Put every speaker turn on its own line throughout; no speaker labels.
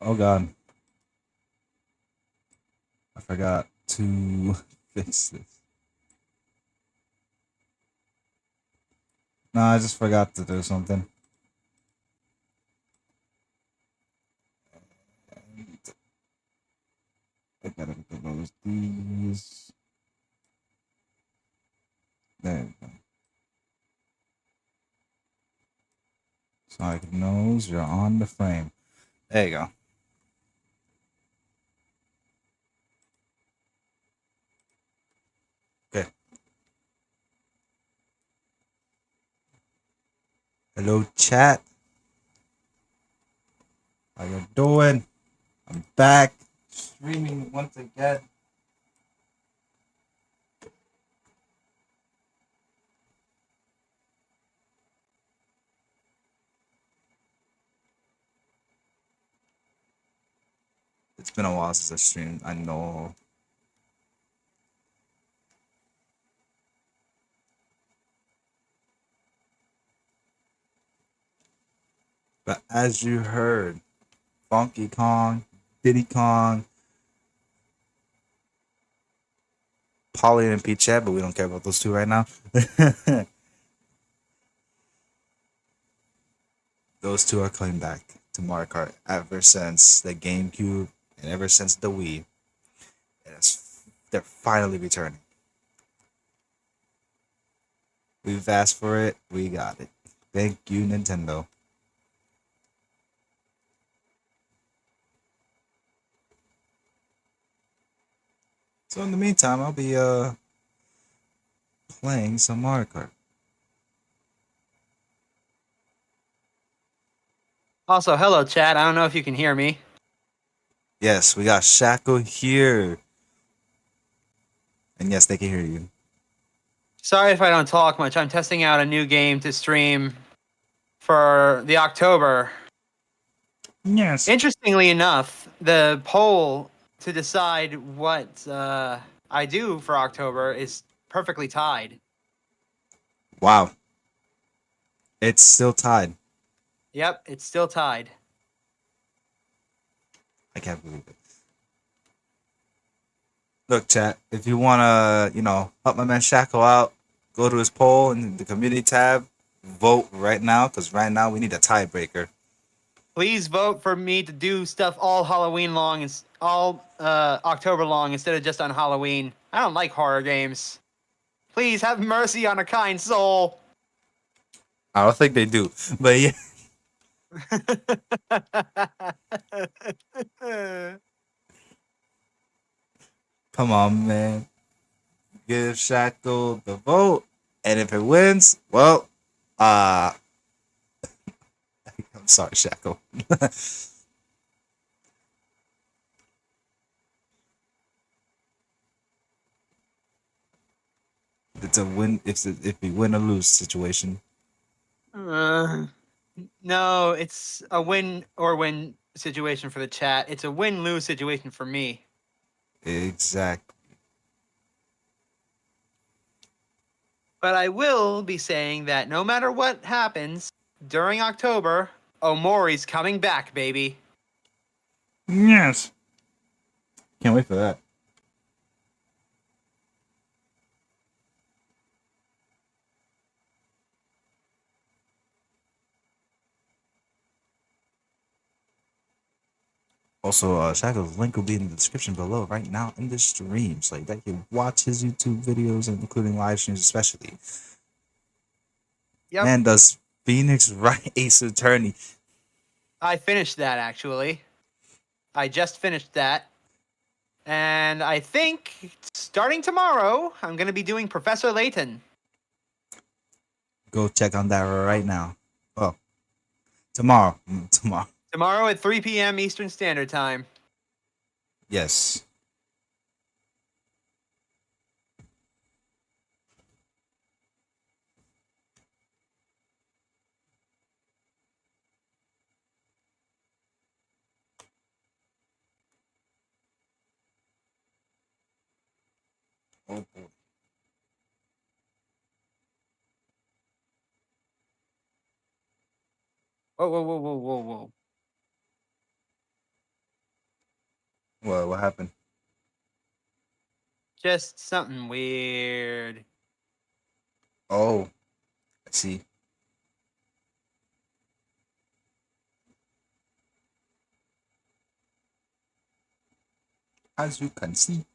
Oh god, I forgot to fix this. No, I just forgot to do something. I gotta close these. There we go. Sonic knows you're on the frame. There you go. Okay. Hello, chat. How you doing? I'm back streaming once again. It's been a while since I streamed. I know. But as you heard, Funky Kong, Diddy Kong, Polly and Peachette, but we don't care about those two right now. Those two are coming back to Mariokart ever since the GameCube and ever since the Wii. They're finally returning. We've asked for it, we got it. Thank you, Nintendo. So in the meantime, I'll be playing some Mario Kart.
Also, hello, chat. I don't know if you can hear me.
Yes, we got Shackle here. And yes, they can hear you.
Sorry if I don't talk much. I'm testing out a new game to stream for the October.
Yes.
Interestingly enough, the poll to decide what I do for October is perfectly tied.
Wow. It's still tied.
Yep, it's still tied.
I can't believe it. Look, chat, if you want to, help my man Shackle out, go to his poll in the community tab, vote right now, because right now we need a tiebreaker.
Please vote for me to do stuff all Halloween long and all October long instead of just on Halloween. I don't like horror games. Please have mercy on a kind soul.
I don't think they do, but yeah. Come on, man. Give Shackle the vote, and if it wins, well, I'm sorry, Shackle. It's a win. If we win or lose situation.
No, it's a win or win situation for the chat. It's a win-lose situation for me.
Exactly.
But I will be saying that no matter what happens during October, Omori's coming back, baby.
Yes. Can't wait for that. Also, Shackle's link will be in the description below right now in the stream, so that you can watch his YouTube videos, including live streams, especially.
Yep.
Man, does Phoenix write Ace Attorney?
I finished that, actually. I just finished that. And I think starting tomorrow, I'm going to be doing Professor Layton.
Go check on that right now. Oh, tomorrow. Tomorrow.
Tomorrow at 3 p.m. Eastern Standard Time.
Yes. Oh boy.
Whoa, whoa, whoa, whoa, whoa, whoa.
What happened?
Just something weird.
Oh, I see. As you can see.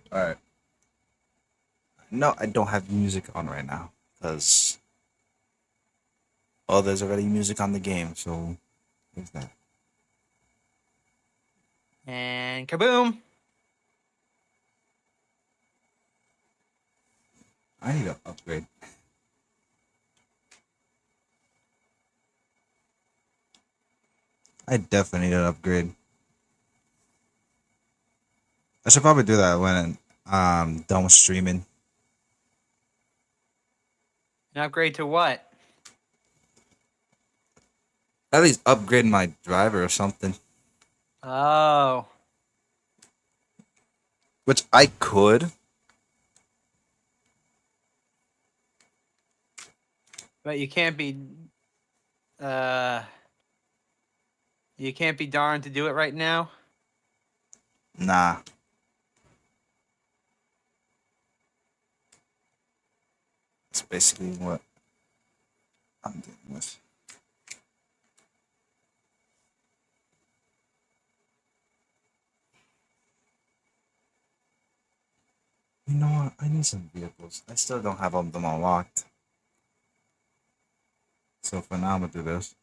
All right. No, I don't have music on right now because there's already music on the game. So what's that?
And kaboom!
I need to upgrade. I definitely need an upgrade. I should probably do that when done with streaming.
An upgrade to what?
At least upgrade my driver or something.
Oh.
Which I could.
But you can't be uh you can't be darned to do it right now.
Nah. That's basically what I'm dealing with. You know what? I need some vehicles. I still don't have all of them unlocked. So for now, I'm gonna do this.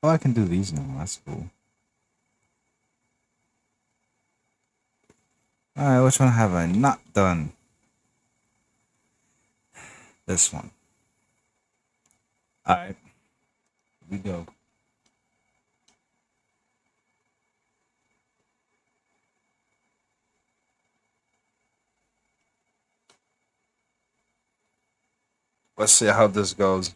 Oh, I can do these now. That's cool. Alright, which one have I not done? This one. Alright, here we go. Let's see how this goes.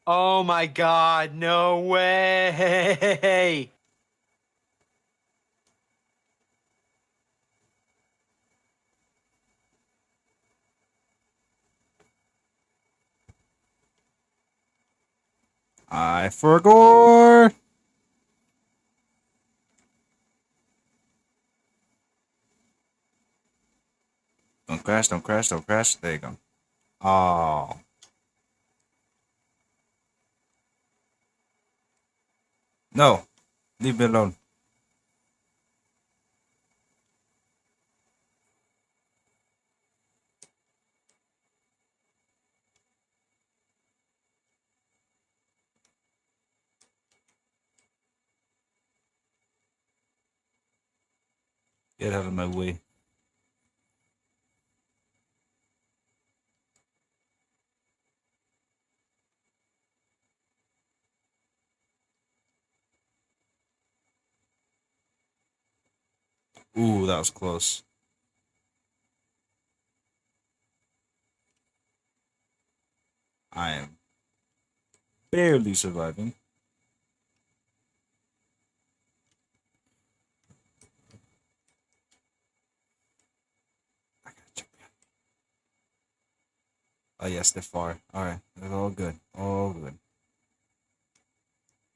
Oh my god, no way!
I forgot. Don't crash, don't crash, don't crash. There you go. Oh. No. Leave me alone. Get out of my way. Ooh, that was close. I am barely surviving. I gotta check that. Oh, yes, they're far. Alright, they're all good. All good.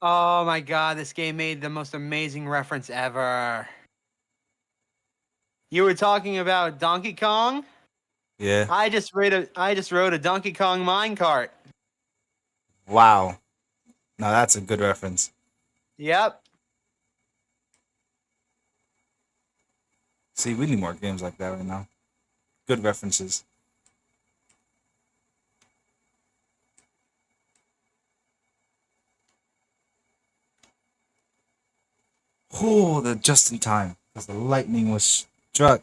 Oh my god, this game made the most amazing reference ever. You were talking about Donkey Kong?
Yeah.
I just rode a Donkey Kong minecart.
Wow. Now that's a good reference.
Yep.
See, we need more games like that right now. Good references. Oh, they're just in time because the lightning was struck.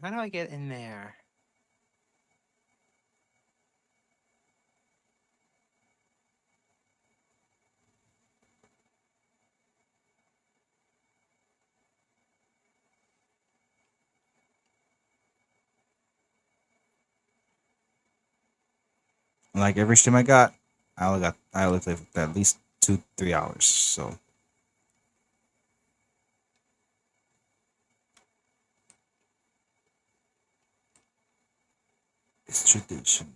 How do I get in there?
Like every stream I only played for at least 2-3 hours. So it's tradition.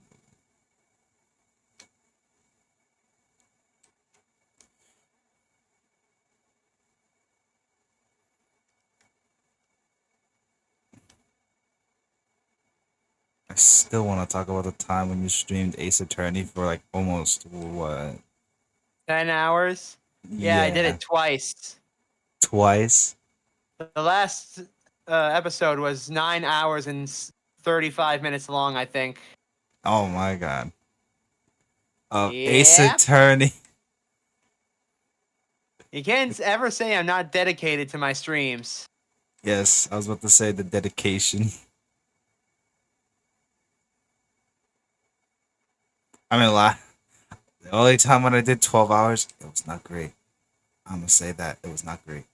I still want to talk about the time when you streamed Ace Attorney for like almost what?
10 hours. Yeah, I did
Yeah,
it twice.
twice.
The last episode was 9 hours and 35 minutes long, I think.
Oh my god. Ace
Yep.
Attorney.
You can't ever say I'm not dedicated to my streams.
Yes, I was about to say the dedication. I mean, the only time when I did 12 hours, it was not great. I'm gonna say that it was not great.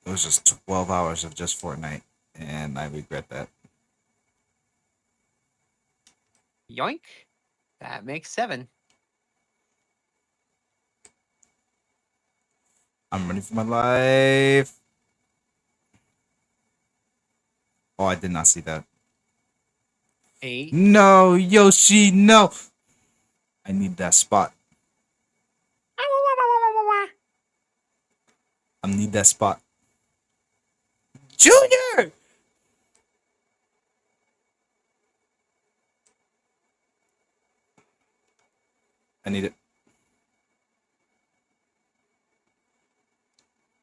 It was just 12 hours of just Fortnite, and I regret that.
Yoink. That makes 7.
I'm running for my life. Oh, I did not see that.
8.
No, Yoshi, no. I need that spot. I need that spot. Junior! I need it.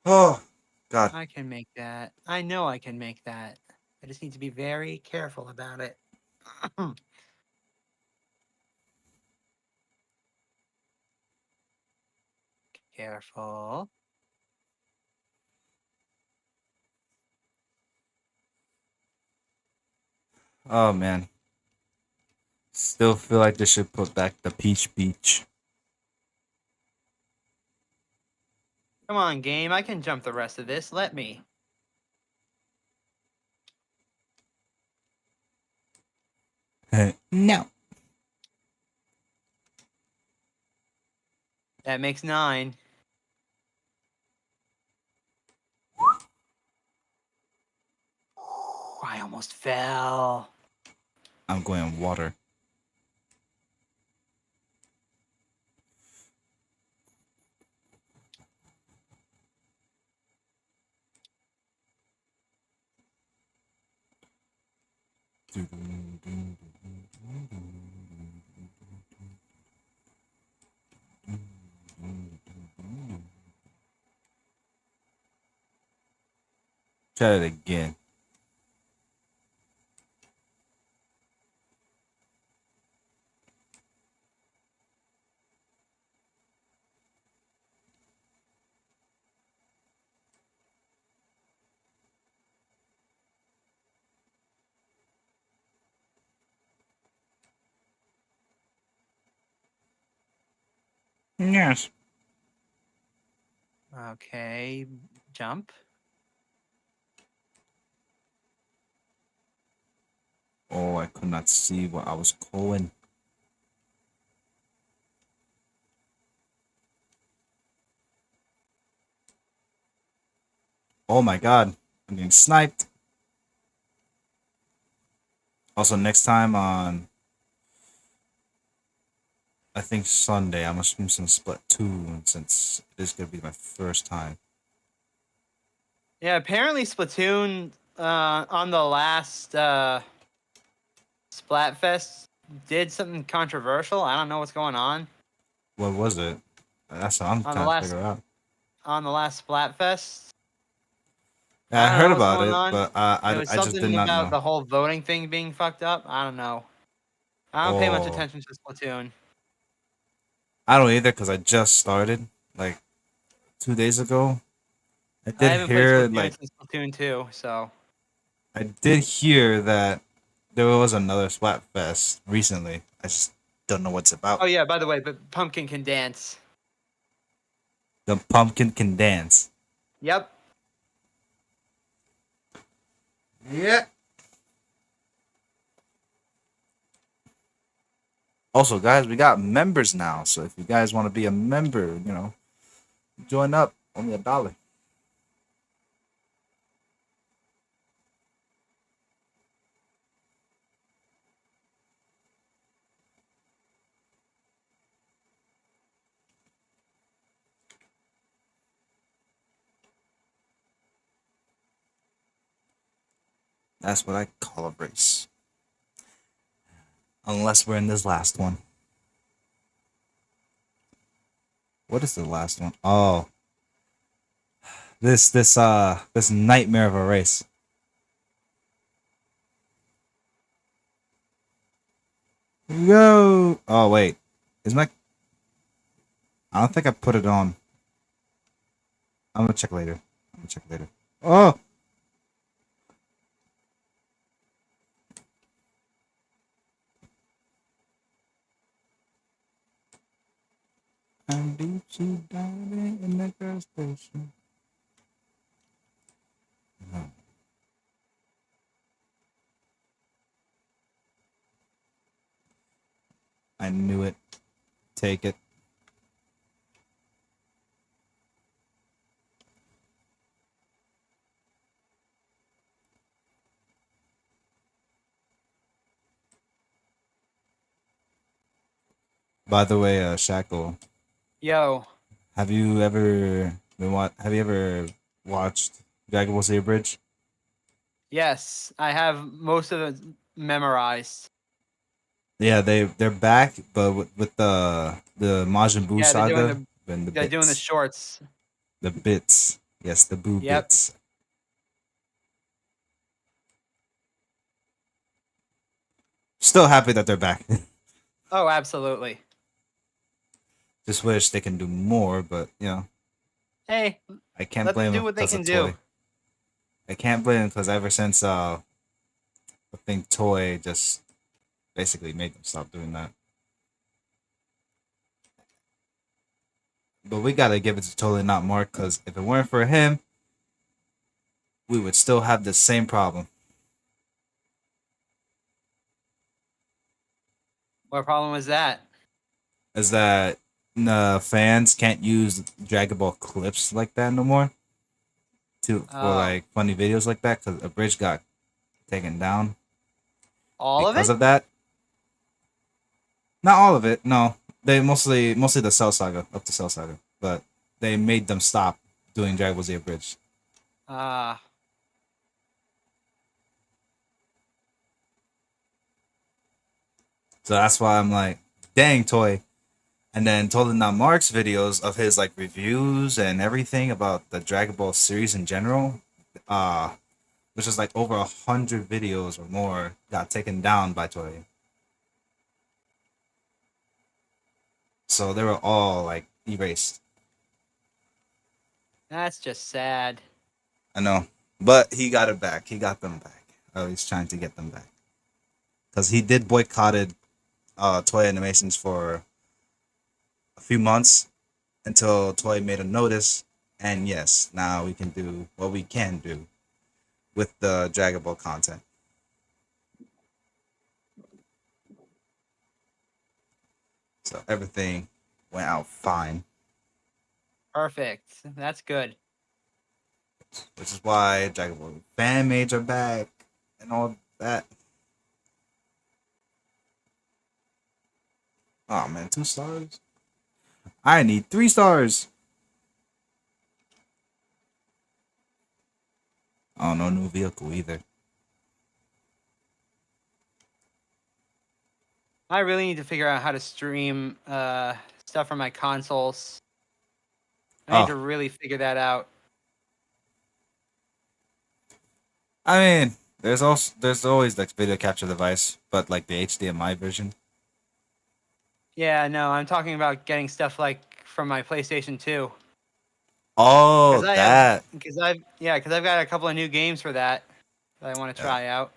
Oh, God.
I can make that. I know I can make that. I just need to be very careful about it. Careful.
Oh, man. Still feel like they should put back the Peach Beach.
Come on, game. I can jump the rest of this. Let me.
No.
That makes 9. I almost fell.
I'm going water. Try it again. Yes.
Okay. Jump.
Oh, I could not see what I was calling. Oh my god. I'm getting sniped. Also, next time on, I think Sunday, I'm gonna stream some Splatoon since it is gonna be my first time.
Yeah, apparently Splatoon on the last Splatfest did something controversial. I don't know what's going on.
What was it? That's what I'm
On the
trying to
last
figure out.
Splatfest.
Yeah,
I
I
don't
heard
know what's
about
going
it,
on.
but
It was
I just did
something
not
about
know.
the whole voting thing being fucked up. I don't know. I don't pay much
Oh,
attention to Splatoon.
I don't either because I just started like 2 days ago. I
I
did
haven't played
hear like
Splatoon since Splatoon 2, so
I did hear that there was another Splatfest recently. I just don't know what's about.
oh yeah, by the way, but Pumpkin can dance.
The pumpkin can dance.
Yep.
Yeah. Also, guys, we got members now. So if you guys want to be a member, join up. Only $1. That's what I call a race. Unless we're in this last one. What is the last one? Oh, this nightmare of a race. Here we go. Oh wait, is my? I don't think I put it on. I'm gonna check later. Oh, I'm deep diving in the gas station. No. I knew it. Take it. By the way, Shackle,
Yo,
have you ever watched Dragon Ball Z Bridge?
yes, I have most of it memorized.
Yeah, they're back, but with the Majin Buu
Yeah, they're doing
saga
the
and the
they're doing the
bits,
shorts.
yes, the Buu
Yep.
bits. Still happy that they're back.
Oh, absolutely.
Just wish they can do more, but
Hey,
I can't
let them
blame
do
them
what they
because
can
of
do.
Toy. I can't blame them because ever since I think Toy just basically made them stop doing that. But we gotta give it to Totally Not Mark because if it weren't for him, we would still have the same problem.
What problem was that?
Is that fans can't use Dragon Ball clips like that no more for
Oh,
like funny videos like that because a bridge got taken down
all of
because
it?
of that. Not all of it, no. They mostly the Cell Saga up to Cell Saga, but they made them stop doing Dragon Ball Z Bridge.
Ah,
So that's why I'm like, dang, Toy. And then Totally Not Mark's videos of his like reviews and everything about the Dragon Ball series in general, uh, which is like over 100 videos or more, got taken down by Toy. So they were all like erased.
that's just sad.
I know, but he got it back. He got them back. Oh, he's trying to get them back because he did boycotted Toy Animations for a few months until Toy made a notice. And yes, now we can do what we can do with the Dragon Ball content. So everything went out fine,
Perfect. That's good.
which is why Dragon Ball fan maids are back and all that. Oh man, 2 stars. I need 3 stars. Oh, no new vehicle either.
I really need to figure out how to stream stuff from my consoles. I need
Oh,
to really figure that out.
I mean, there's always like video capture device, but like the HDMI version.
Yeah, no, I'm talking about getting stuff like from my PlayStation 2.
Oh, that.
Because I've got a couple of new games for that I want to
Yeah.
try out.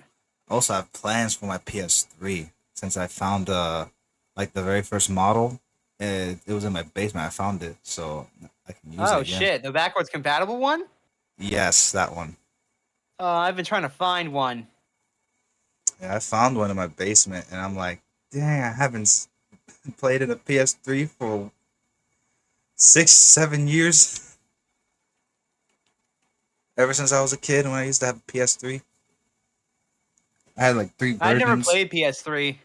Also, I have plans for my PS3 since I found like the very first model. It was in my basement. I found it, so I can use it
Oh
again.
shit, the backwards compatible one?
Yes, that one.
I've been trying to find one.
Yeah, I found one in my basement, and I'm like, dang, I haven't played in a PS3 for 6, 7 years. Ever since I was a kid, when I used to have a PS3, I had like three
I never
versions.
played PS3.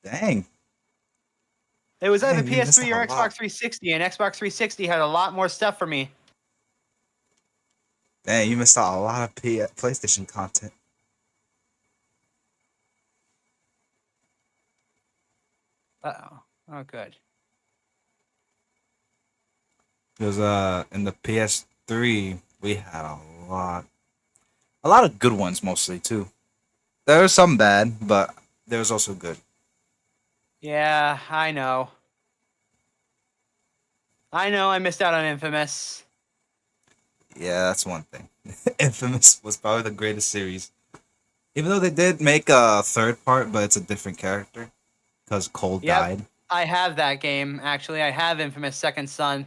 Dang,
It was either
dang, you missed
PS3
out a
or
lot.
Xbox 360, and Xbox 360 had a lot more stuff for me.
Dang, you missed out a lot of PlayStation content.
Uh-oh. Oh, good.
Because in the PS3 we had a lot of good ones mostly too. There were some bad, but there was also good.
Yeah, I know. I know I missed out on Infamous.
Yeah, that's one thing. Infamous was probably the greatest series. Even though they did make a third part, but it's a different character because Cole
Yep,
died.
I have that game, actually. I have Infamous Second Son.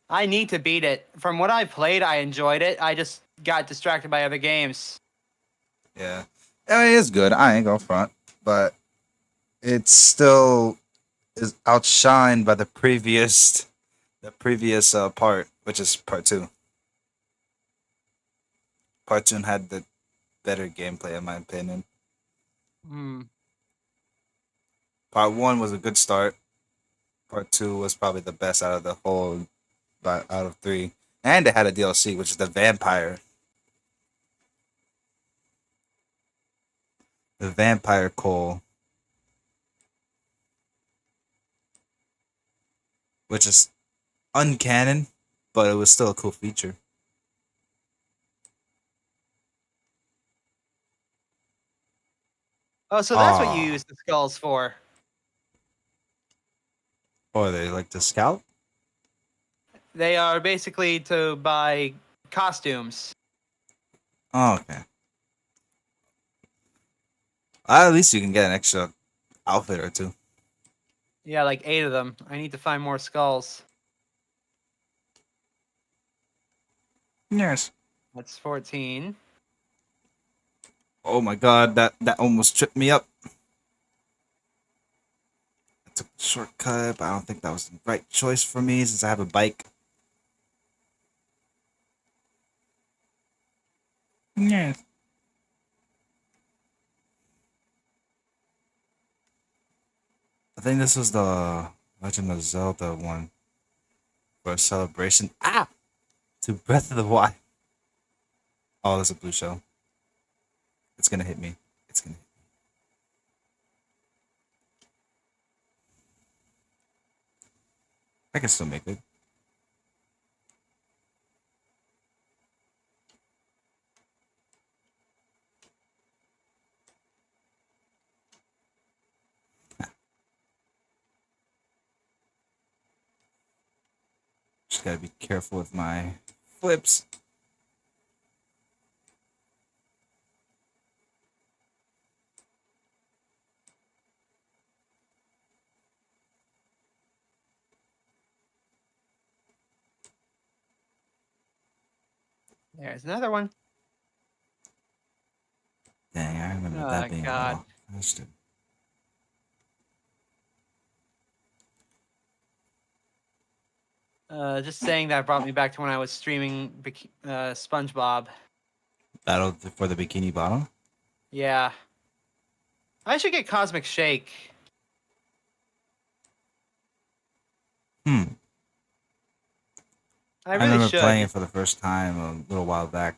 I need to beat it. From what I played, I enjoyed it. I just got distracted by other games.
Yeah, I mean, it's good. I ain't gonna front, but it still is outshined by the previous part, which is part two. Part two had the better gameplay, in my opinion.
Hmm.
Part one was a good start. Part two was probably the best out of the whole, out of three, and it had a DLC, which is the vampire Cole, which is uncanon, but it was still a cool feature.
Oh, so that's what you
Ah,
use the skulls for.
or they like to scout.
They are basically to buy costumes.
Oh, okay. At least you can get an extra outfit or two.
Yeah, like 8 of them. I need to find more skulls.
Yes.
That's 14.
Oh my god, that almost tripped me up. I took the shortcut, but I don't think that was the right choice for me since I have a bike. Yes. I think this was the Legend of Zelda one for a celebration. Ah! To Breath of the Wild. Oh, there's a blue shell. It's gonna hit me. It's gonna. I can still make it. Just gotta be careful with my flips.
There's another one.
Dang, I remember
Oh,
that being a
God.
lot faster.
Just saying that brought me back to when I was streaming SpongeBob.
Battle for the Bikini Bottom.
Yeah. I should get Cosmic Shake.
Hmm.
I
I
really
remember playing
should.
it for the first time a little while back.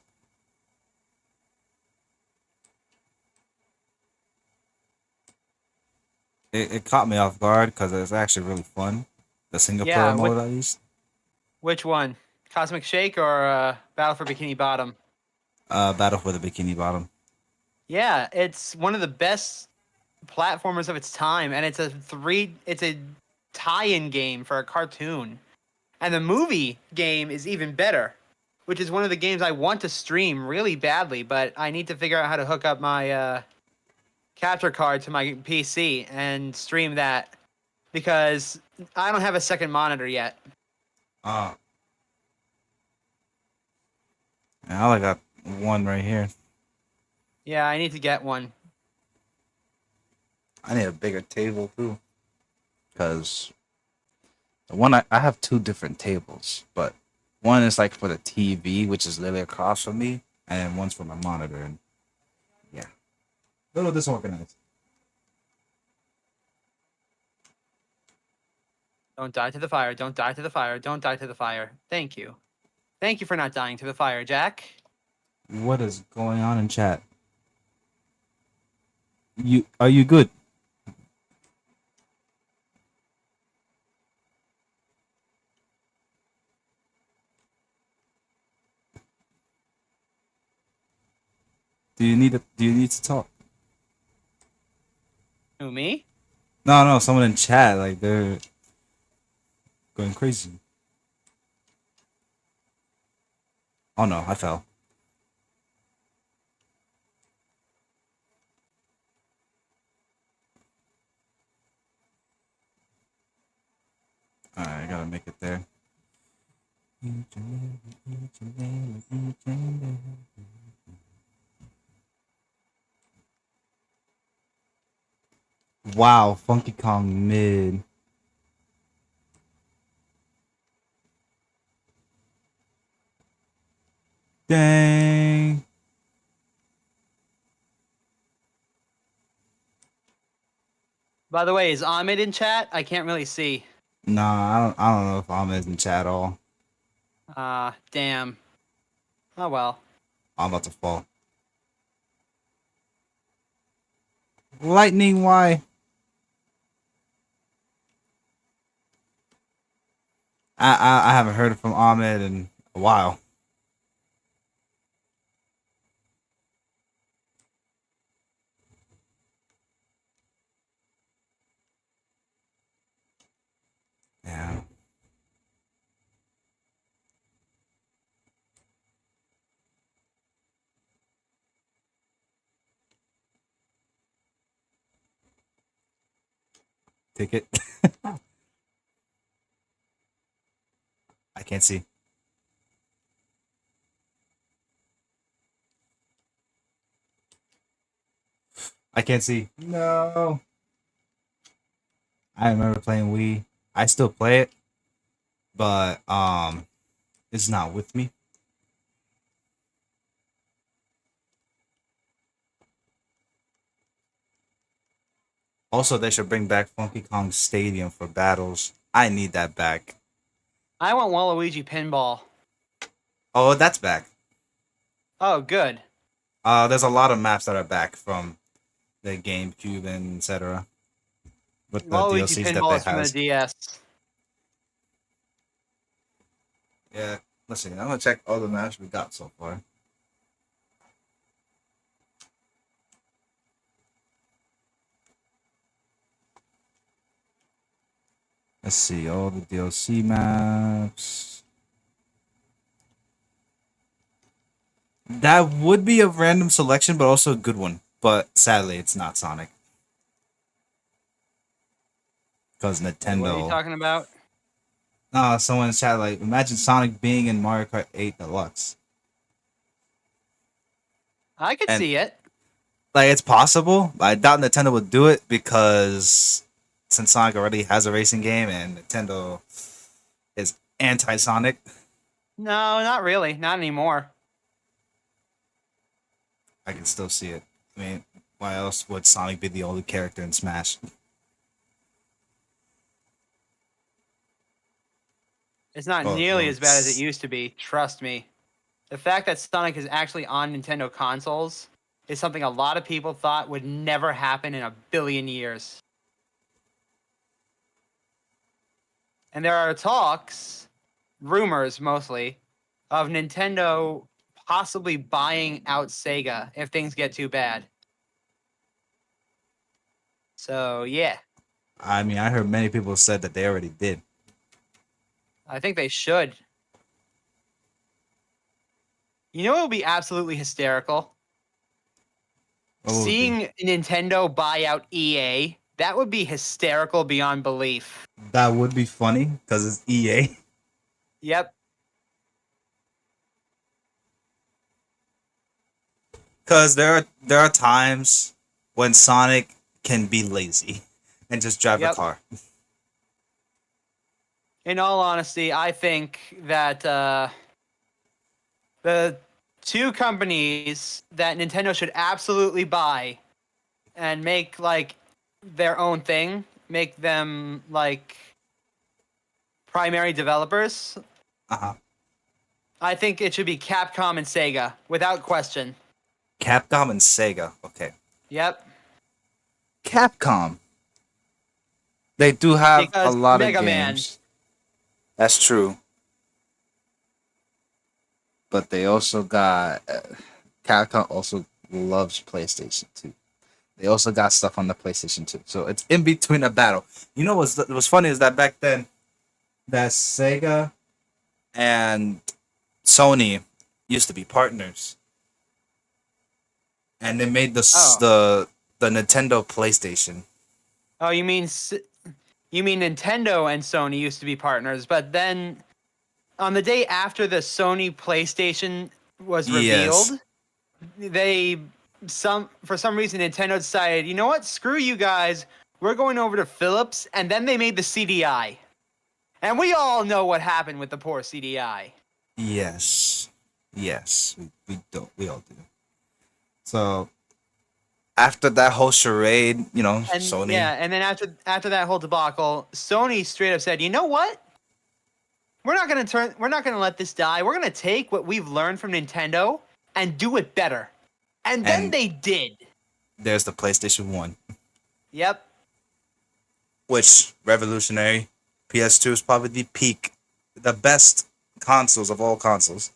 It caught me off guard because it was actually really fun. The single player
Yeah,
mode at least.
which one? Cosmic Shake or Battle for Bikini Bottom?
Battle for the Bikini Bottom.
Yeah, it's one of the best platformers of its time, and it's a tie-in game for a cartoon. And the movie game is even better, which is one of the games I want to stream really badly, but I need to figure out how to hook up my capture card to my PC and stream that because I don't have a second monitor yet.
Ah. And I only got one right here.
Yeah, I need to get one.
I need a bigger table too. Because the one I have two different tables, but one is like for the TV, which is literally across from me, and then one's for my monitor. And yeah, a little disorganized.
Don't die to the fire. Don't die to the fire. Don't die to the fire. Thank you. Thank you for not dying to the fire, Jack.
What is going on in chat? Are you good? Do you need to talk?
Who, me?
No, someone in chat, like they're going crazy. Oh no, I fell. Alright, I gotta make it there. Wow, Funky Kong mid. Dang.
By the way, is Ahmed in chat? I can't really see.
Nah, I don't know if I'm in chat at all.
Damn. Oh well.
I'm about to fall. Lightning, why? I haven't heard from Ahmed in a while. Yeah. Ticket. I can't see. I can't see. No. I remember playing Wii. I still play it, but it's not with me. Also, they should bring back Funky Kong Stadium for battles. I need that back.
I want Waluigi pinball.
Oh, that's back.
Oh, good.
There's a lot of maps that are back from the GameCube and etc. With the
Waluigi
DLCs that
pinball
they
is from the
has.
DS.
Yeah, let's see. I'm gonna check all the maps we got so far. Let's see all the DLC maps. That would be a random selection, but also a good one. But sadly, it's not Sonic. Because Nintendo.
What are you talking about?
No, someone in chat like, imagine Sonic being in Mario Kart 8 Deluxe.
I could
And
see it.
like, it's possible. But I doubt Nintendo would do it because since Sonic already has a racing game and Nintendo is anti-Sonic.
No, not really. Not anymore.
I can still see it. I mean, why else would Sonic be the only character in Smash?
It's not
Oh,
nearly
well,
as bad as it used to be. Trust me. The fact that Sonic is actually on Nintendo consoles is something a lot of people thought would never happen in a billion years. And there are talks, rumors mostly, of Nintendo possibly buying out Sega if things get too bad. So, yeah.
I mean, I heard many people said that they already did.
I think they should. You know what would be absolutely hysterical?
What would it be?
Seeing Nintendo buy out EA, that would be hysterical beyond belief.
That would be funny because it's EA.
Yep.
Because there are times when Sonic can be lazy and just drive a
Yep.
car.
In all honesty, I think that the two companies that Nintendo should absolutely buy and make like their own thing, make them like primary developers.
Uh-huh.
I think it should be Capcom and Sega, without question.
Capcom and Sega. Okay.
Yep.
Capcom. They do have a
Because
lot of
Mega Man.
games. That's true. But they also got Capcom also loves PlayStation 2. They also got stuff on the PlayStation 2. So it's in between a battle. You know what's funny is that back then that Sega and Sony used to be partners. And they made the Nintendo PlayStation.
Oh, you mean Nintendo and Sony used to be partners, but then on the day after the Sony PlayStation was revealed,
Yes.
for some reason Nintendo decided, you know what? Screw you guys. We're going over to Philips, and then they made the CDI. And we all know what happened with the poor CDI.
Yes. Yes. We all do. So after that whole charade,
And
Sony.
yeah, and then after that whole debacle, Sony straight up said, "You know what? We're not gonna let this die. We're gonna take what we've learned from Nintendo and do it better." And then
And
they did.
there's the PlayStation 1,
Yep.
which revolutionary. PS2 is probably the peak, the best consoles of all consoles.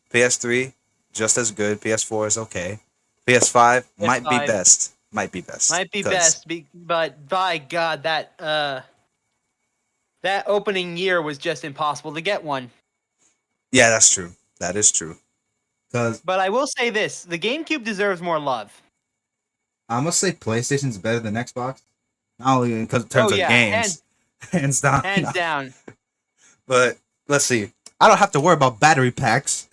PS3 just as good. PS4 is okay. PS5 might be
PS5
best. Might be best.
might be
'Cause-
best, but by God, that opening year was just impossible to get one.
Yeah, that's true. That is true. Because
But I will say this: the GameCube deserves more love.
I must say PlayStation's better than Xbox. Not only because in terms
Oh
of
yeah,
games, hands down.
hands down.
But let's see. I don't have to worry about battery packs.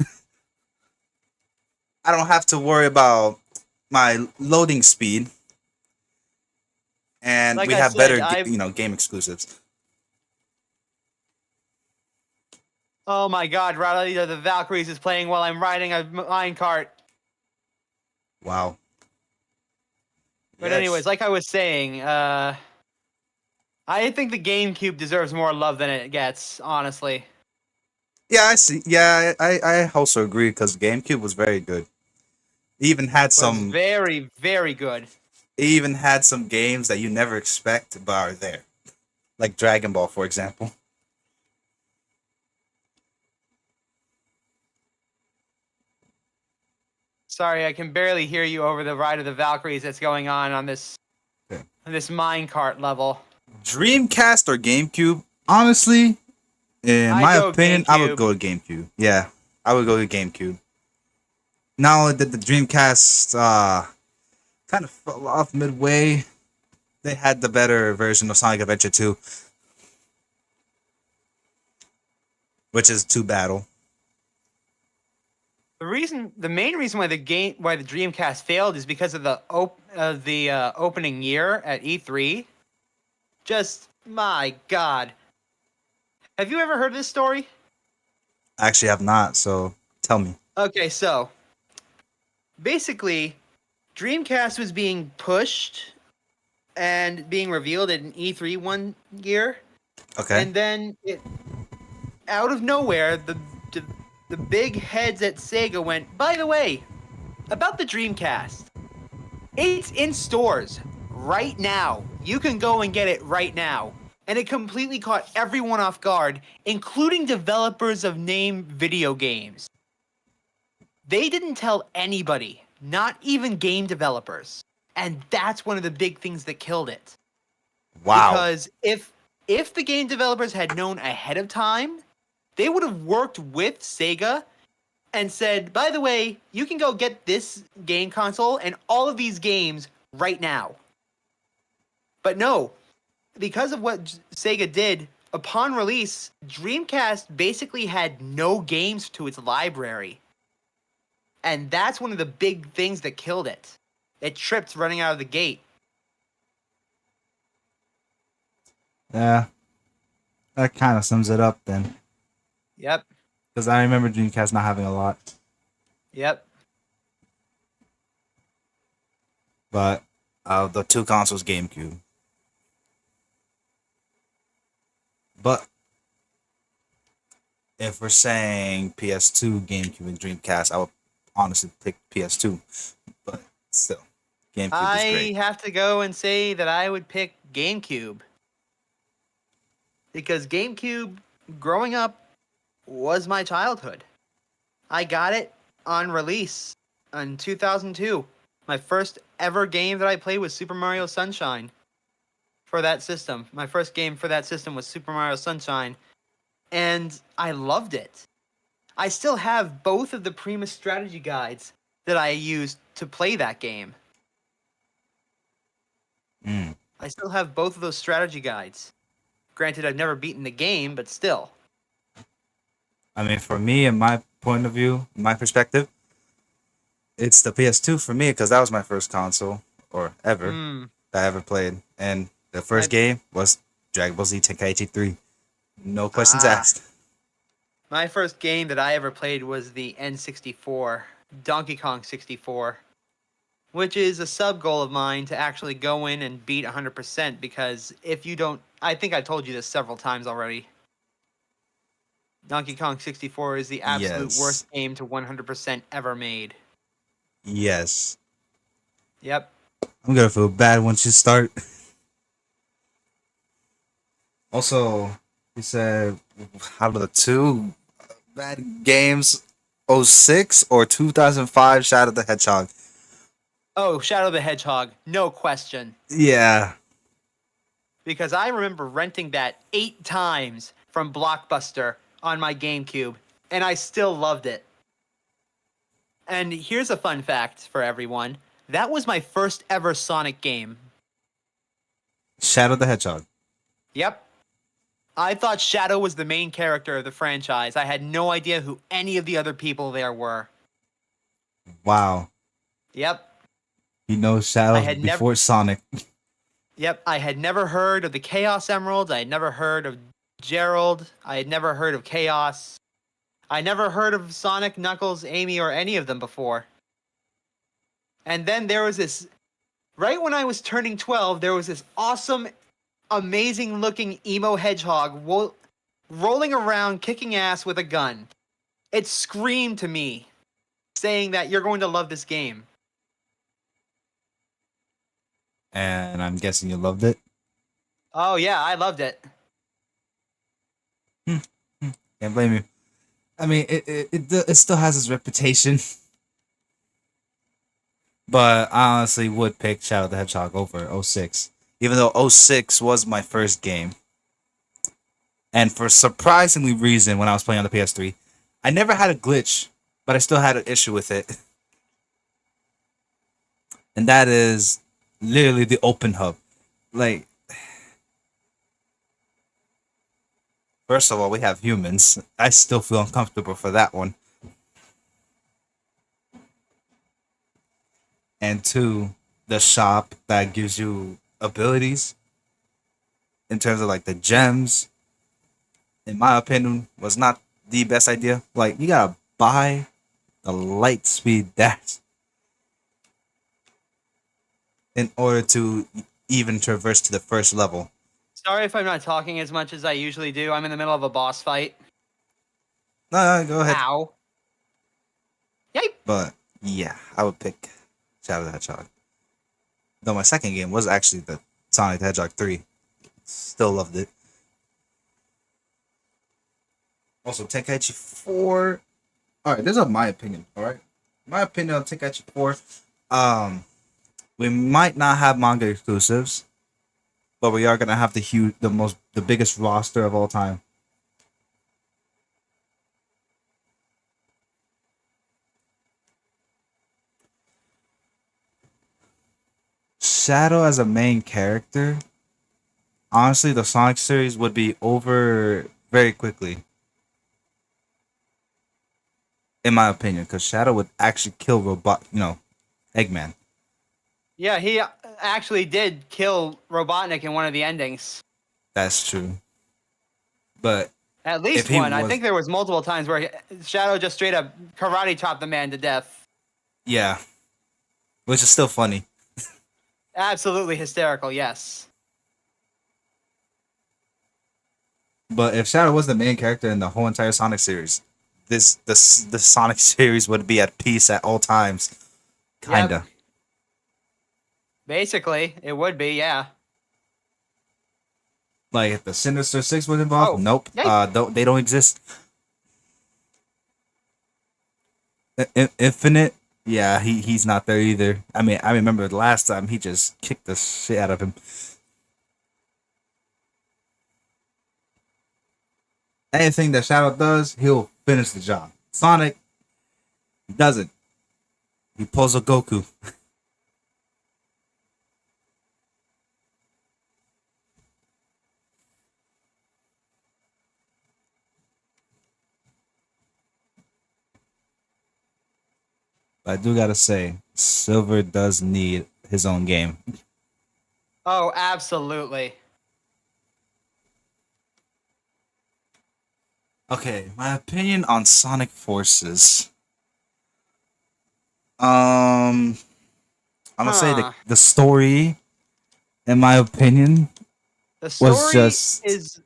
I don't have to worry about my loading speed. And
Like
we
I
have
said,
better, game exclusives.
Oh my God, Rally of the Valkyries is playing while I'm riding a minecart.
Wow.
But
Yes.
anyways, like I was saying, I think the GameCube deserves more love than it gets, honestly.
Yeah, I see. Yeah, I also agree because GameCube was very good. It even had
Was
some.
very, very good.
It even had some games that you never expect but are there, like Dragon Ball, for example.
Sorry, I can barely hear you over the Ride of the Valkyries that's going on this
Okay.
this minecart level.
Dreamcast or GameCube? Honestly, in
I'd
my
go
opinion, I would
GameCube.
go with GameCube. Yeah, I would go with GameCube. Not only did the Dreamcast kind of fell off midway, they had the better version of Sonic Adventure 2, which is 2 Battle.
The main reason why the Dreamcast failed is because of the opening year at E3. Just my God, have you ever heard this story?
I actually have not, so tell me.
Okay, so basically, Dreamcast was being pushed and being revealed at an E3 one year,
Okay.
and then out of nowhere, the big heads at Sega went, by the way, about the Dreamcast, it's in stores right now. You can go and get it right now. And it completely caught everyone off guard, including developers of named video games. They didn't tell anybody, not even game developers. And that's one of the big things that killed it.
Wow.
Because if the game developers had known ahead of time, they would have worked with Sega and said, by the way, you can go get this game console and all of these games right now. But no, because of what Sega did, upon release, Dreamcast basically had no games to its library. And that's one of the big things that killed it. It tripped running out of the gate.
Yeah, that kind of sums it up then.
Yep.
Because I remember Dreamcast not having a lot.
Yep.
But the two consoles, GameCube. But if we're saying PS2, GameCube, and Dreamcast, I would honestly pick PS2. But still, GameCube is
I
great.
have to go and say that I would pick GameCube. Because GameCube, growing up, was my childhood. I got it on release in 2002. My first ever game that I played was Super Mario Sunshine for that system. My first game for that system was Super Mario Sunshine, and I loved it. I still have both of the Primus strategy guides that I used to play that game.
Mm.
I still have both of those strategy guides. Granted, I've never beaten the game, but still.
I mean, for me, in my point of view, my perspective, it's the PS2 for me because that was my first console or ever that I ever played, and the first game was Dragon Ball Z Tenkaichi 3. No questions asked.
My first game that I ever played was the N64, Donkey Kong 64, which is a sub goal of mine to actually go in and beat 100% because if you don't, I think I told you this several times already. Donkey Kong 64 is the absolute worst game to 100% ever made.
Yes.
Yep.
I'm gonna feel bad once you start. Also, you said out of the two bad games, 06 or 2005 Shadow the Hedgehog.
Oh, Shadow the Hedgehog, no question.
Yeah.
Because I remember renting that 8 times from Blockbuster on my GameCube, and I still loved it. And here's a fun fact for everyone. That was my first ever Sonic game.
Shadow the Hedgehog.
Yep. I thought Shadow was the main character of the franchise. I had no idea who any of the other people there were.
Wow.
Yep.
He knows Shadow before Sonic.
Yep. I had never heard of the Chaos Emeralds. I had never heard of Gerald. I had never heard of Chaos. I never heard of Sonic, Knuckles, Amy, or any of them before. And then there was this, right when I was turning 12, there was this awesome, amazing looking emo hedgehog rolling around kicking ass with a gun. It screamed to me, saying that you're going to love this game.
And I'm guessing you loved it?
Oh yeah, I loved it.
Can't blame you. I mean, it still has its reputation. But I honestly would pick Shadow the Hedgehog over 06. Even though 06 was my first game. And for surprisingly reason, when I was playing on the PS3, I never had a glitch, but I still had an issue with it. And that is literally the open hub. Like, first of all, we have humans. I still feel uncomfortable for that one. And two, the shop that gives you abilities in terms of like the gems, in my opinion, was not the best idea. Like, you gotta buy the light speed dash in order to even traverse to the first level.
Sorry if I'm not talking as much as I usually do. I'm in the middle of a boss fight.
No, go ahead.
Ow. Yay!
But yeah, I would pick Shadow the Hedgehog. Though my second game was actually the Sonic the Hedgehog 3. Still loved it. Also, Tenkaichi 4. Alright, this is my opinion, alright? My opinion on Tenkaichi 4. We might not have manga exclusives, but we are gonna have the biggest roster of all time. Shadow as a main character, honestly, the Sonic series would be over very quickly. in my opinion, because Shadow would actually kill Eggman.
Yeah, he actually did kill Robotnik in one of the endings.
That's true. But
At
if
least
he
one. I
was,
think there was multiple times where Shadow just straight up karate chopped the man to death.
yeah, which is still funny.
Absolutely hysterical, yes.
But if Shadow was the main character in the whole entire Sonic series, the Sonic series would be at peace at all times.
Yep.
Kinda.
Basically, it would be, yeah.
Like if the Sinister Six was involved,
Oh,
nope.
yay.
They don't exist. Infinite, yeah, he's not there either. I mean, I remember the last time he just kicked the shit out of him. Anything that Shadow does, he'll finish the job. Sonic, he doesn't. He pulls a Goku. But I do gotta say, Silver does need his own game.
Oh, absolutely.
Okay, my opinion on Sonic Forces. I'm gonna say
Huh.
the story, in my opinion,
The
was
story
just
is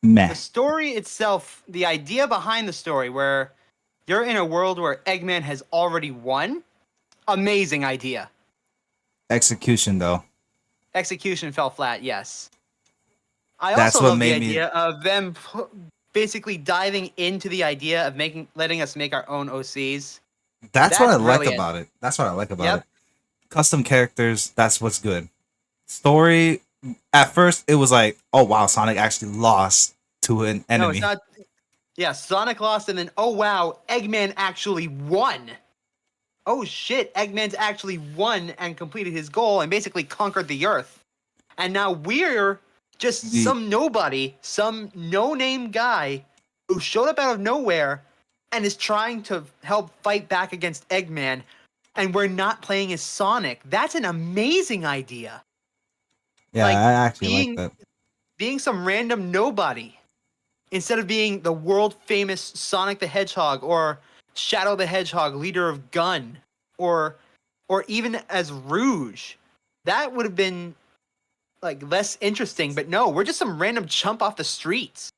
meh.
the story itself, the idea behind the story where you're in a world where Eggman has already won. Amazing idea.
Execution though,
Execution fell flat, yes. I
that's
also
what
love the
made me.
idea of them basically diving into the idea of letting us make our own OCs.
That's what
That's
I like
brilliant.
about it. That's what I like about it.
Yep.
Custom characters. That's what's good. Story. At first, it was like, oh wow, Sonic actually lost to an
No, it's
enemy.
not. Yeah, Sonic lost, and then oh wow, Eggman actually won. Oh shit, Eggman's actually won and completed his goal and basically conquered the Earth. And now we're just
The
some nobody, some no-name guy who showed up out of nowhere and is trying to help fight back against Eggman. And we're not playing as Sonic. That's an amazing idea.
yeah,
Like
I actually like
being
that.
being some random nobody instead of being the world famous Sonic the Hedgehog or Shadow the Hedgehog, leader of Gun, or even as Rouge. That would have been like less interesting, but no, we're just some random chump off the streets.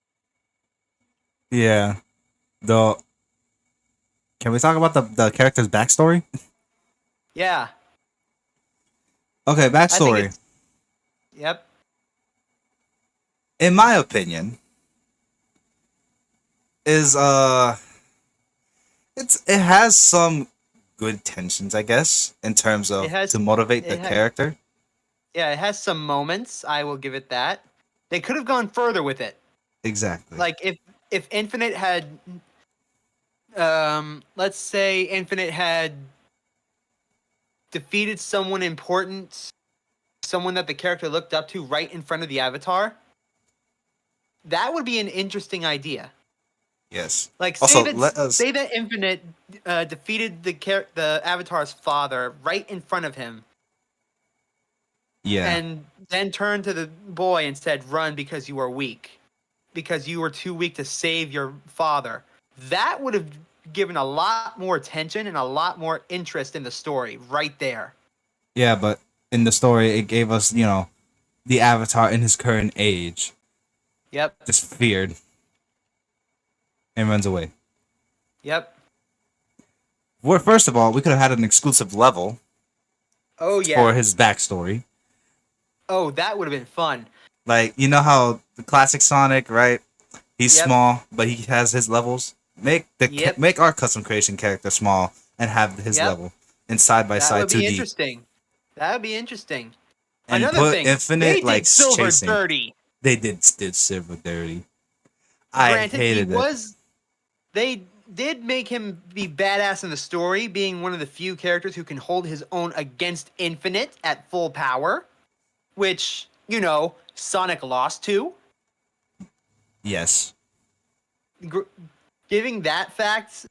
Yeah. Though, can we talk about the character's backstory?
Yeah,
Okay,
I think
backstory.
it's yep.
In my opinion, is it has some good tensions, I guess, in terms
It
of
has
to motivate the
it ha-
character.
yeah, it has some moments. I will give it that. They could have gone further with it.
Exactly.
Like if Infinite had let's say Infinite had defeated someone important, someone that the character looked up to right in front of the avatar, that would be an interesting idea.
Yes.
Like
Also, let us.
say that Infinite defeated the avatar's father right in front of him,
Yeah.
and then turned to the boy and said, "Run because you are weak, because you were too weak to save your father." That would have given a lot more attention and a lot more interest in the story right there.
Yeah, but in the story, it gave us, the Avatar in his current age,
Yep.
just feared and runs away.
Yep.
Well, first of all, we could have had an exclusive level
Oh yeah.
for his backstory.
Oh, that would have been fun.
Like, you know how the classic Sonic, right? He's
Yep.
small, but he has his levels.
Yep.
Make our custom creation character small and have his
Yep.
level in side by
That
side
would be
2D,
interesting. That would be interesting.
and
Another
put
thing,
Infinite
they
like
did Silver
chasing.
dirty.
They did Silver dirty. I
Granted,
hated it.
they did make him be badass in the story, being one of the few characters who can hold his own against Infinite at full power, which, Sonic lost to.
Yes.
Giving that fact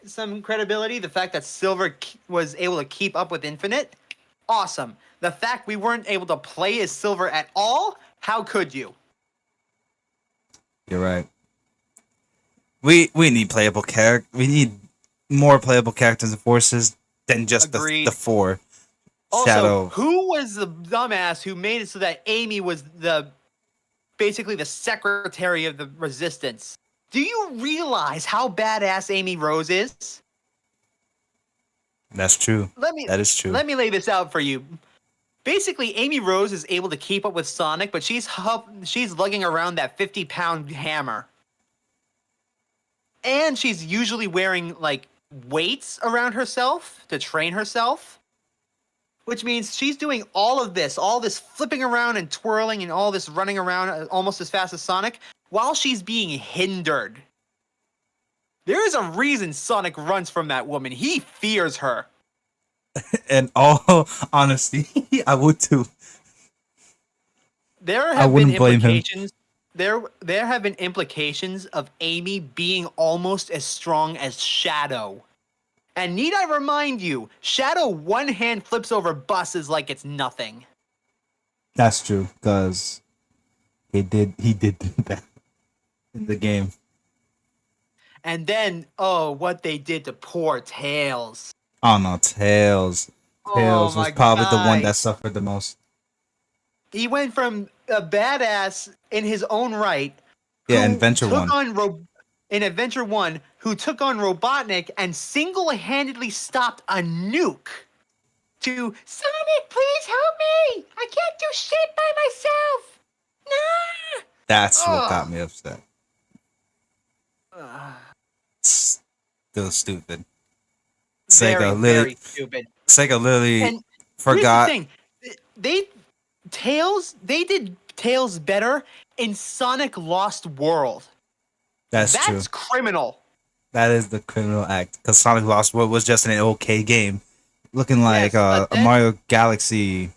some credibility. The fact that Silver was able to keep up with Infinite, awesome. The fact we weren't able to play as Silver at all, how could you?
You're right. We need playable character. We need more playable characters and forces than just the
Agreed.
four.
Also,
Shadow.
who was the dumbass who made it so that Amy was basically the secretary of the Resistance? Do you realize how badass Amy Rose is?
That's true. That is true.
Let me lay this out for you. Basically, Amy Rose is able to keep up with Sonic, but she's lugging around that 50-pound hammer. And she's usually wearing, like, weights around herself to train herself. Which means she's doing all this flipping around and twirling and all this running around almost as fast as Sonic, while she's being hindered. There is a reason Sonic runs from that woman. He fears her.
In all honesty, I would too.
There have been implications. There have been implications of Amy being almost as strong as Shadow. And need I remind you, Shadow one-hand flips over buses like it's nothing.
That's true, because he did do that in the game.
And then, oh, what they did to poor Tails.
Oh no, Tails. Tails was probably the one that suffered the most.
He went from a badass in his own right.
Yeah, in Adventure 1.
In Adventure 1, who took on Robotnik and single-handedly stopped a nuke, to Sonic, please help me! I can't do shit by myself! Nah!
That's what got me upset. Still stupid.
Very stupid.
Sega literally forgot.
Here's the thing. They did Tails better in Sonic Lost World.
That's true.
That's criminal.
That is the criminal act. Because Sonic Lost World was just an okay game. Looking like a Mario Galaxy,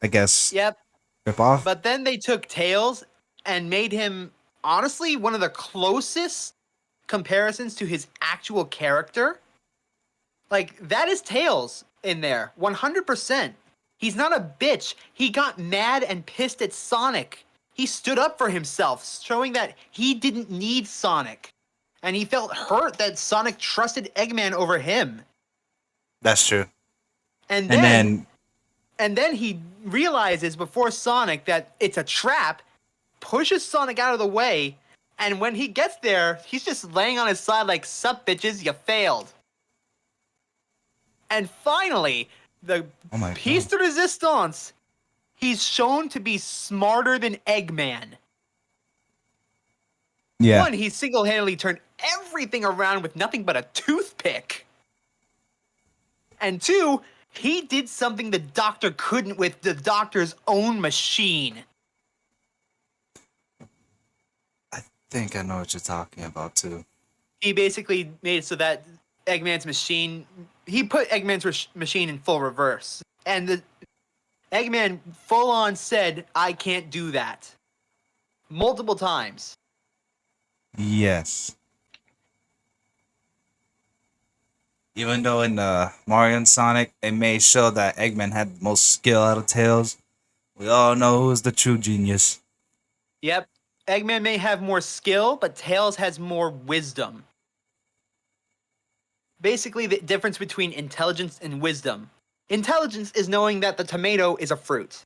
I guess.
Yep.
Ripoff.
But then they took Tails and made him, honestly, one of the closest comparisons to his actual character. Like, that is Tails in there. 100%. He's not a bitch. He got mad and pissed at Sonic. He stood up for himself, showing that he didn't need Sonic. And he felt hurt that Sonic trusted Eggman over him.
That's true.
And then he realizes before Sonic that it's a trap, pushes Sonic out of the way, and when he gets there, he's just laying on his side like, sup bitches, you failed. And finally, the piece de resistance, he's shown to be smarter than Eggman.
Yeah.
One, he single-handedly turned everything around with nothing but a toothpick. And two, he did something the Doctor couldn't with the Doctor's own machine.
I think I know what you're talking about, too.
He basically made it so that Eggman's machine... He put Eggman's machine in full reverse. And the Eggman full-on said, I can't do that. Multiple times.
Yes. Even though in Mario and Sonic, it made sure that Eggman had the most skill out of Tails, we all know who's the true genius.
Yep. Eggman may have more skill, but Tails has more wisdom. Basically, the difference between intelligence and wisdom. Intelligence is knowing that the tomato is a fruit.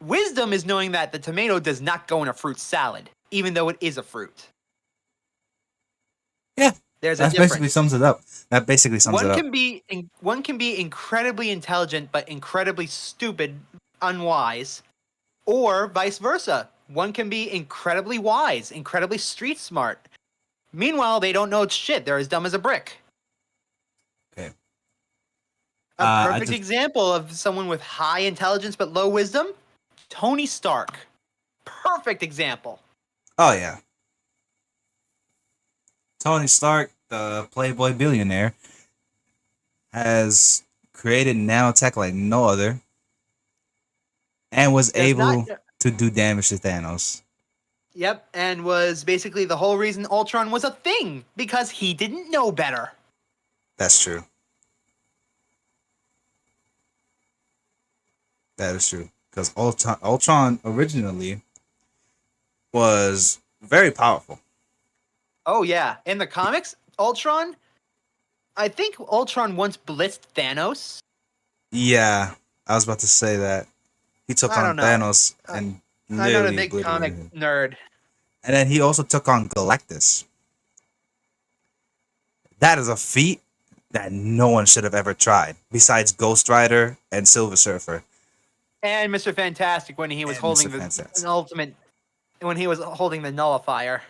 Wisdom is knowing that the tomato does not go in a fruit salad, even though it is a fruit.
Yeah,
there's a
that
difference.
basically sums it up. That basically sums it up.
One can be incredibly intelligent, but incredibly stupid, unwise, or vice versa. One can be incredibly wise, incredibly street smart. Meanwhile, they don't know shit. They're as dumb as a brick.
Okay.
A perfect example of someone with high intelligence but low wisdom? Tony Stark. Perfect example.
Oh, yeah. Tony Stark, the playboy billionaire, has created nanotech like no other and was able to do damage to Thanos.
Yep, and was basically the whole reason Ultron was a thing because he didn't know better.
That's true. That is true. Because Ultron originally was very powerful.
Oh yeah, in the comics, Ultron. I think Ultron once blitzed Thanos.
Yeah, I was about to say that. He took
I
on
don't know.
Thanos and
I'm not a
literally
big
obliterated
comic
him.
nerd.
And then he also took on Galactus. That is a feat that no one should have ever tried, besides Ghost Rider and Silver Surfer.
And Mr. Fantastic when he was
And
holding
Mr.
the
Fantastic.
an ultimate, when he was holding the nullifier.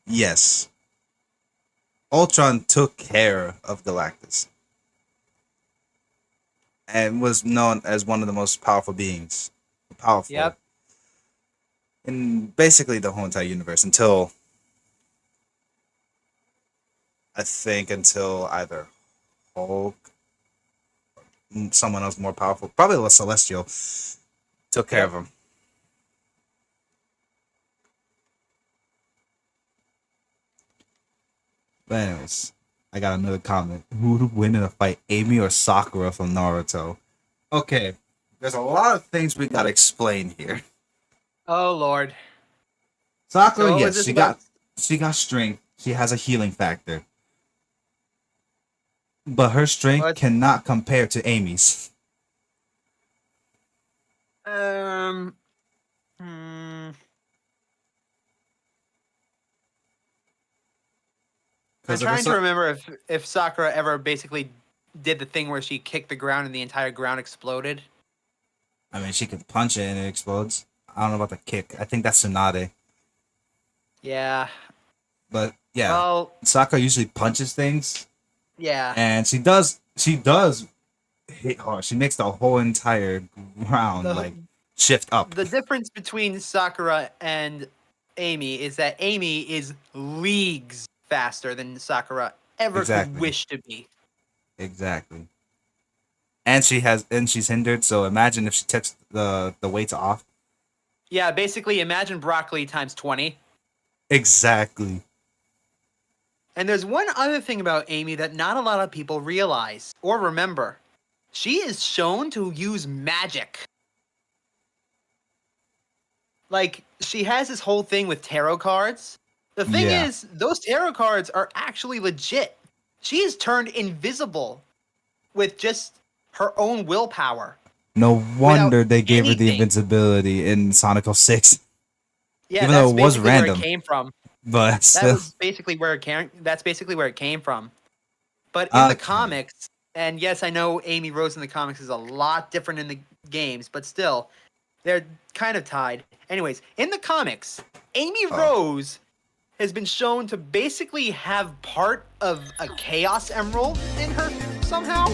Yes. Ultron took care of Galactus. And was known as one of the most powerful beings. Powerful.
Yep.
In basically the whole entire universe until I think until either Hulk, someone else more powerful, probably the Celestial, took care of him. But anyways, I got another comment. Who would win in a fight, Amy or Sakura from Naruto? Okay, there's a lot of things we gotta explain here.
Oh Lord.
Sakura,
So what was
yes,
this
she
about?
got strength. She has a healing factor. But her strength
What?
cannot compare to Amy's.
Hmm. I'm trying to remember if Sakura ever basically did the thing where she kicked the ground and the entire ground exploded.
I mean, she could punch it and it explodes. I don't know about the kick. I think that's Tsunade.
Yeah.
But yeah,
Well,
Sakura usually punches things,
yeah.
and she does hit hard. She makes the whole entire ground like shift up.
The difference between Sakura and Amy is that Amy is leagues faster than Sakura ever could wish to be.
Exactly. And she's hindered, so imagine if she takes the weights off.
Yeah, basically imagine broccoli times 20.
Exactly.
And there's one other thing about Amy that not a lot of people realize or remember. She is shown to use magic. Like, she has this whole thing with tarot cards. The thing is, those tarot cards are actually legit. She is turned invisible with just her own willpower.
No wonder they gave her the
anything.
invincibility in Sonic 06.
Yeah,
Even
that's
though it was
basically
random.
where it came from.
But
That
still.
was basically where it came from. But in the comics, and yes, I know Amy Rose in the comics is a lot different in the games, but still, they're kind of tied. Anyways, in the comics, Amy Rose has been shown to basically have part of a Chaos Emerald in her somehow.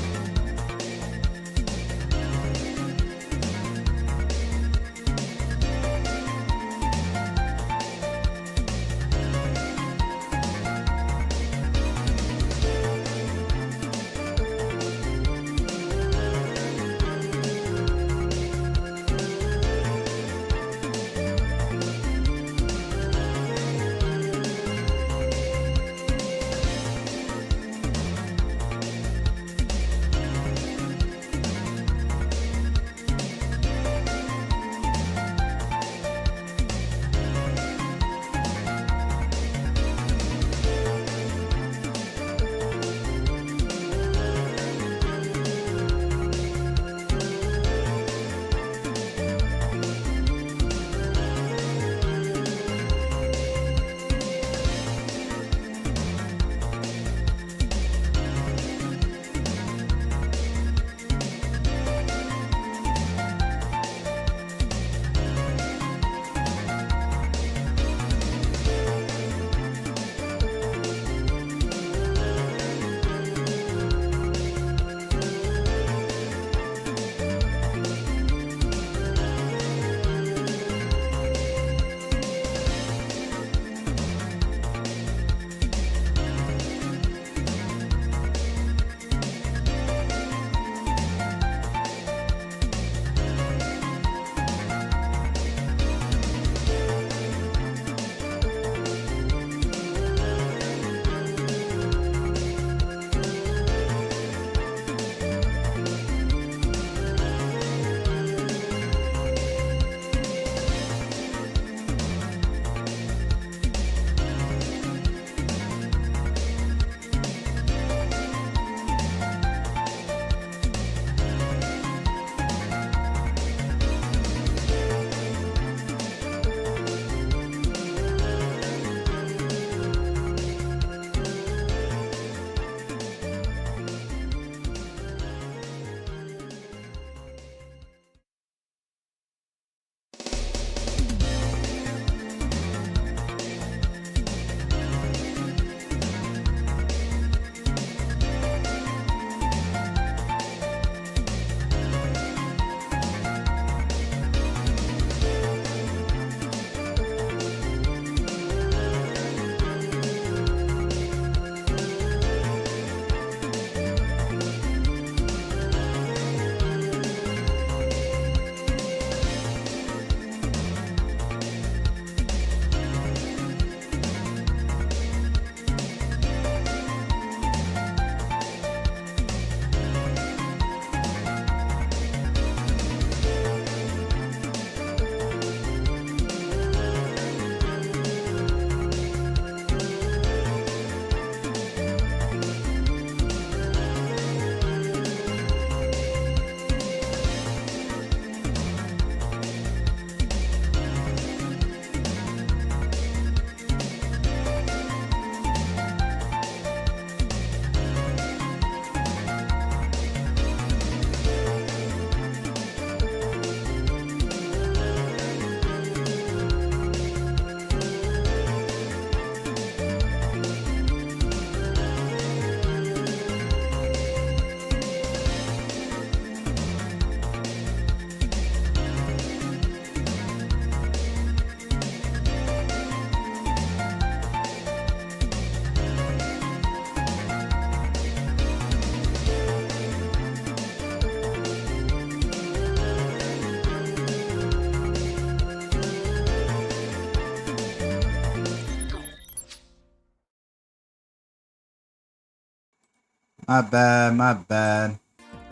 My bad, my bad.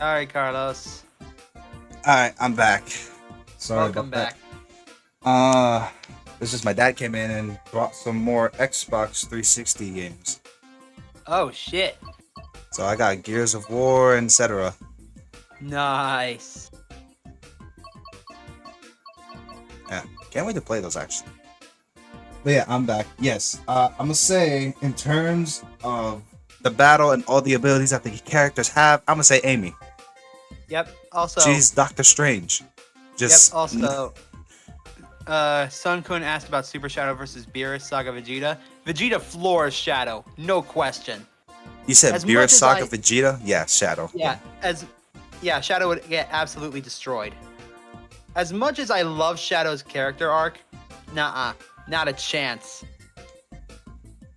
All right, Carlos.
Alright, I'm back. Sorry
Welcome
about that.
back.
It's just my dad came in and brought some more Xbox 360 games.
Oh shit.
So I got Gears of War and etc.
Nice.
Yeah, can't wait to play those actually. But yeah, I'm back. Yes, I'm gonna say in terms of the battle and all the abilities that the characters have, I'm gonna say Amy.
Yep. Also.
She's Doctor Strange.
Yep.
Just
Also. Sun Kun asked about Super Shadow versus Beerus Saga Vegeta. Vegeta floors Shadow, no question.
You said
As
Beerus
much as
Saga
I-
Vegeta? Yeah, Shadow.
Yeah, Shadow would get absolutely destroyed. As much as I love Shadow's character arc, nah, not a chance.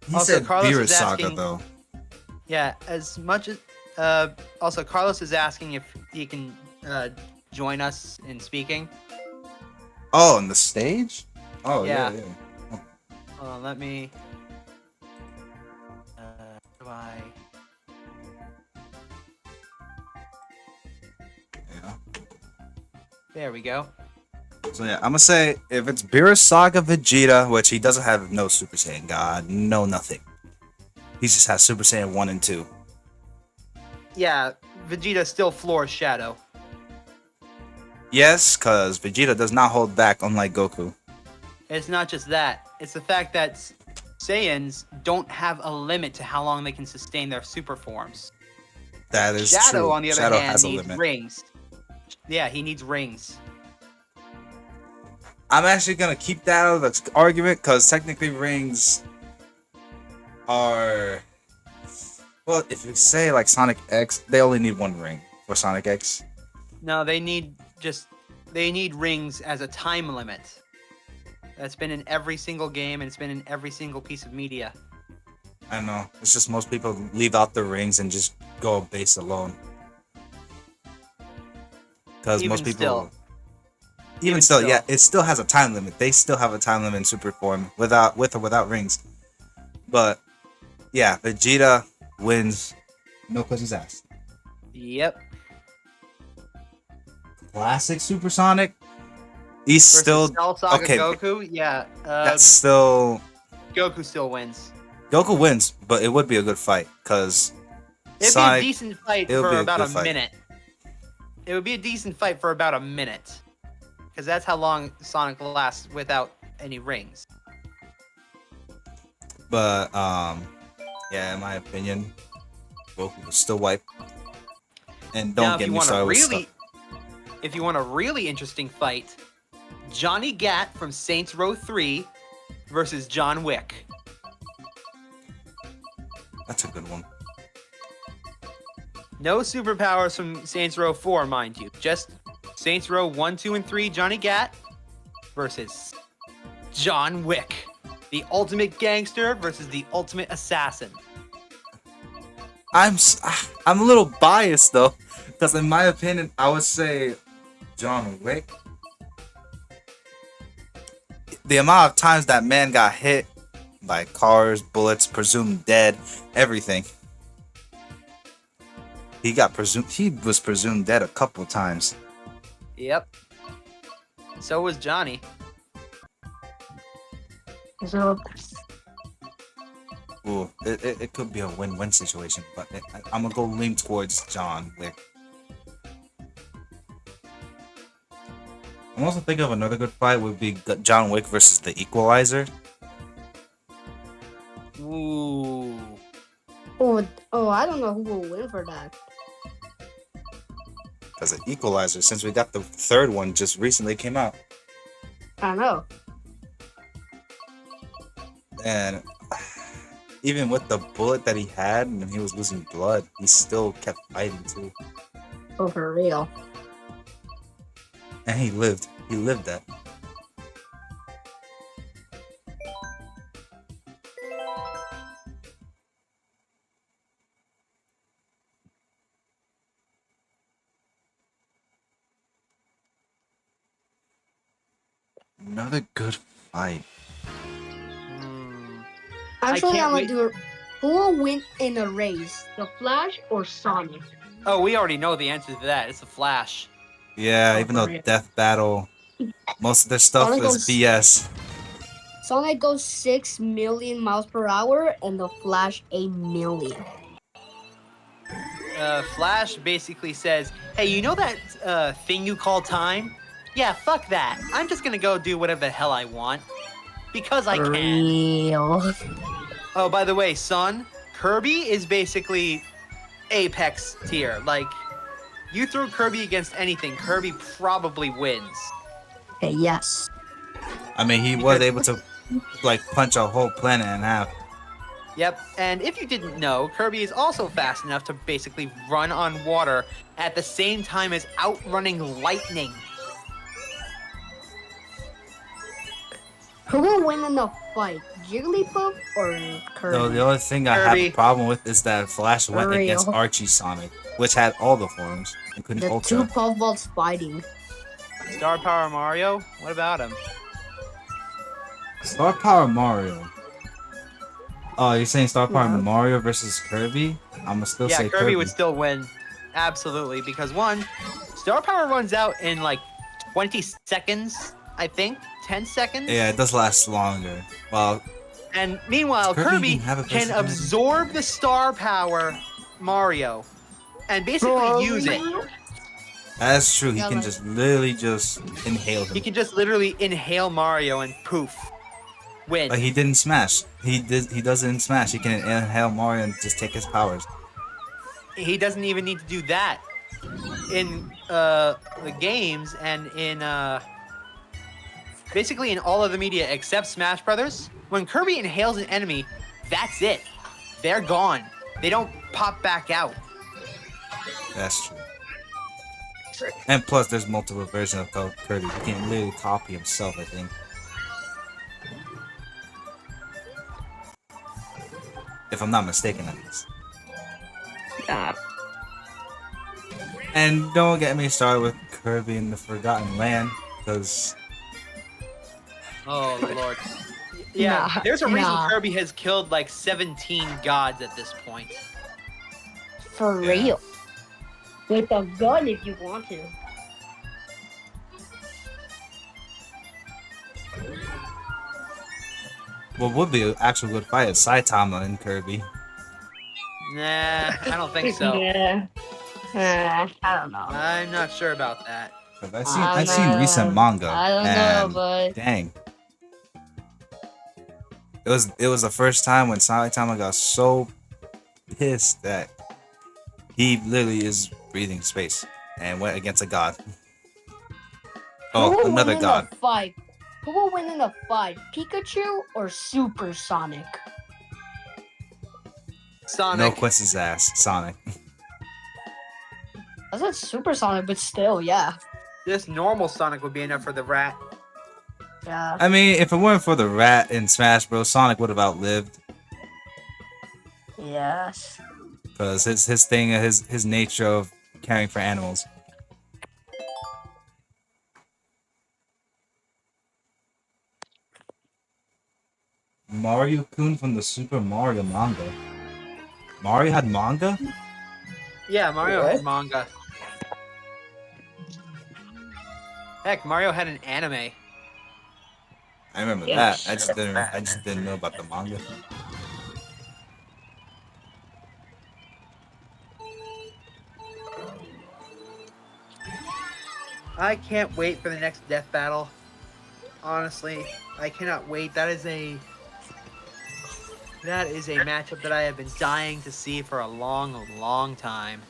He
Also,
said
Carlos
Beerus
is
Saga
asking-
though.
Yeah, as much as also Carlos is asking if he can join us in speaking.
Oh, on the stage? Oh yeah,
Yeah.
yeah.
Hold on, let me. Do I?
Yeah.
There we go.
So yeah, I'm gonna say if it's Beerus Saga Vegeta, which he doesn't have no Super Saiyan God, no nothing. He just has Super Saiyan 1 and 2.
Yeah, Vegeta still floors Shadow.
Yes, because Vegeta does not hold back, unlike Goku.
It's not just that. It's the fact that Saiyans don't have a limit to how long they can sustain their super forms.
That is
Shadow,
true.
on the other
Shadow
hand,
has a
needs
limit.
rings. Yeah, he needs rings.
I'm actually gonna keep that out of the argument because technically rings are, well, if you say like Sonic X, they only need one ring for Sonic X.
No, they need rings as a time limit. That's been in every single game and it's been in every single piece of media.
I don't know. It's just most people leave out the rings and just go base alone. Because most people, even still, yeah, it still has a time limit. They still have a time limit in super form with or without rings. But yeah, Vegeta wins. No questions asked.
Yep.
Classic Supersonic. He's
Versus
still
Cell Saga
okay.
Goku, yeah.
That's still
Goku still wins.
Goku wins, but it would be a good fight because
It'd
Sonic.
be a decent fight
it would be
for
a
about
good
a
fight.
minute. It would be a decent fight for about a minute. Because that's how long Sonic lasts without any rings.
But yeah, in my opinion, Goku was still wiped. And don't
Now,
get me started with stuff.
if you want a really interesting fight, Johnny Gat from Saints Row 3 versus John Wick.
That's a good one.
No superpowers from Saints Row 4, mind you. Just Saints Row 1, 2, and 3, Johnny Gat versus John Wick. The ultimate gangster versus the ultimate assassin.
I'm a little biased though, because in my opinion, I would say John Wick. The amount of times that man got hit by cars, bullets, presumed dead, everything. He was presumed dead a couple times.
Yep. So was Johnny.
So,
Ooh, it could be a win-win situation, but I'm gonna go lean towards John Wick. I'm also thinking of another good fight would be John Wick versus the Equalizer.
Ooh.
I don't know who will win for that.
Because the Equalizer, since we got the third one just recently came out,
I don't know.
and even with the bullet that he had and he was losing blood, he still kept fighting too,
Oh, for real.
and he lived. He lived that. Another good fight.
Hmm.
Actually,
can't
I'm gonna
wait-
do it. Who will win in a race, the Flash or Sonic?
Oh, we already know the answer to that. It's the Flash.
Yeah,
Oh,
even
for
though
real.
Death Battle, most of their stuff
Sonic
is
goes-
BS.
Sonic goes 6 million miles per hour, and the Flash 8 million.
Flash basically says, "Hey, you know that thing you call time? Yeah, fuck that. I'm just gonna go do whatever the hell I want because I
For
can."
real.
Oh, by the way, son, Kirby is basically apex tier. Like, you throw Kirby against anything, Kirby probably wins.
Okay, yes.
I mean, he was able to like punch a whole planet in half.
Yep, and if you didn't know, Kirby is also fast enough to basically run on water at the same time as outrunning lightning.
Who will win in the fight, Jigglypuff or Kirby?
So the only thing I have
Kirby.
a problem with is that Flash went
For
against
real.
Archie Sonic, which had all the forms, including
The two
Ultra.
Puffballs fighting.
Star Power Mario? What about him?
Star Power Mario. Oh, you're saying Star Power
Yeah.
Mario versus Kirby? I'm gonna still
Yeah,
say
Kirby would still win. Absolutely, because one, Star Power runs out in like 20 seconds, I think. 10 seconds?
Yeah, it does last longer. Well,
And meanwhile,
Does Kirby
Kirby
even have a
can
basic energy?
absorb the Star Power Mario and basically use it.
that's true. He
Yeah,
can
like-
just literally just inhale
He
him.
can just literally inhale Mario and poof, win.
But he didn't smash. He doesn't smash. He can inhale Mario and just take his powers.
He doesn't even need to do that in the games and in basically in all of the media except Smash Brothers. When Kirby inhales an enemy, that's it. They're gone. They don't pop back out.
That's true. And plus, there's multiple versions of Kirby. He can literally copy himself, I think. If I'm not mistaken, at least. And don't get me started with Kirby in the Forgotten Land, because
Oh lord. Yeah,
Nah,
there's a reason
nah.
Kirby has killed like 17 gods at this point.
For
Yeah.
real. With a gun if you want to.
what would be an actual good fight is Saitama and Kirby.
Nah, I don't think so.
Yeah. I don't know.
I'm not sure about that.
'Cause I've
I
seen
don't
recent
know.
manga.
I don't know,
and
but
dang. It was the first time when Saitama got so pissed that he literally is breathing space and went against a god.
who
Oh,
will
another
win in
god.
a fight? Who will win in a fight? Pikachu or Super Sonic?
Sonic.
No Quincy's ass, Sonic.
I said Super Sonic, but still, yeah.
Just normal Sonic would be enough for the rat.
Yeah.
I mean, if it weren't for the rat in Smash Bros, Sonic would have outlived.
Yes.
Because his thing, his nature of caring for animals. Mario Kun from the Super Mario manga. Mario had manga?
Yeah, Mario
What?
had manga. Heck, Mario had an anime.
I remember
Yeah,
that. I just didn't know about the manga.
I can't wait for the next death battle. Honestly, I cannot wait. That is a matchup that I have been dying to see for a long, long time.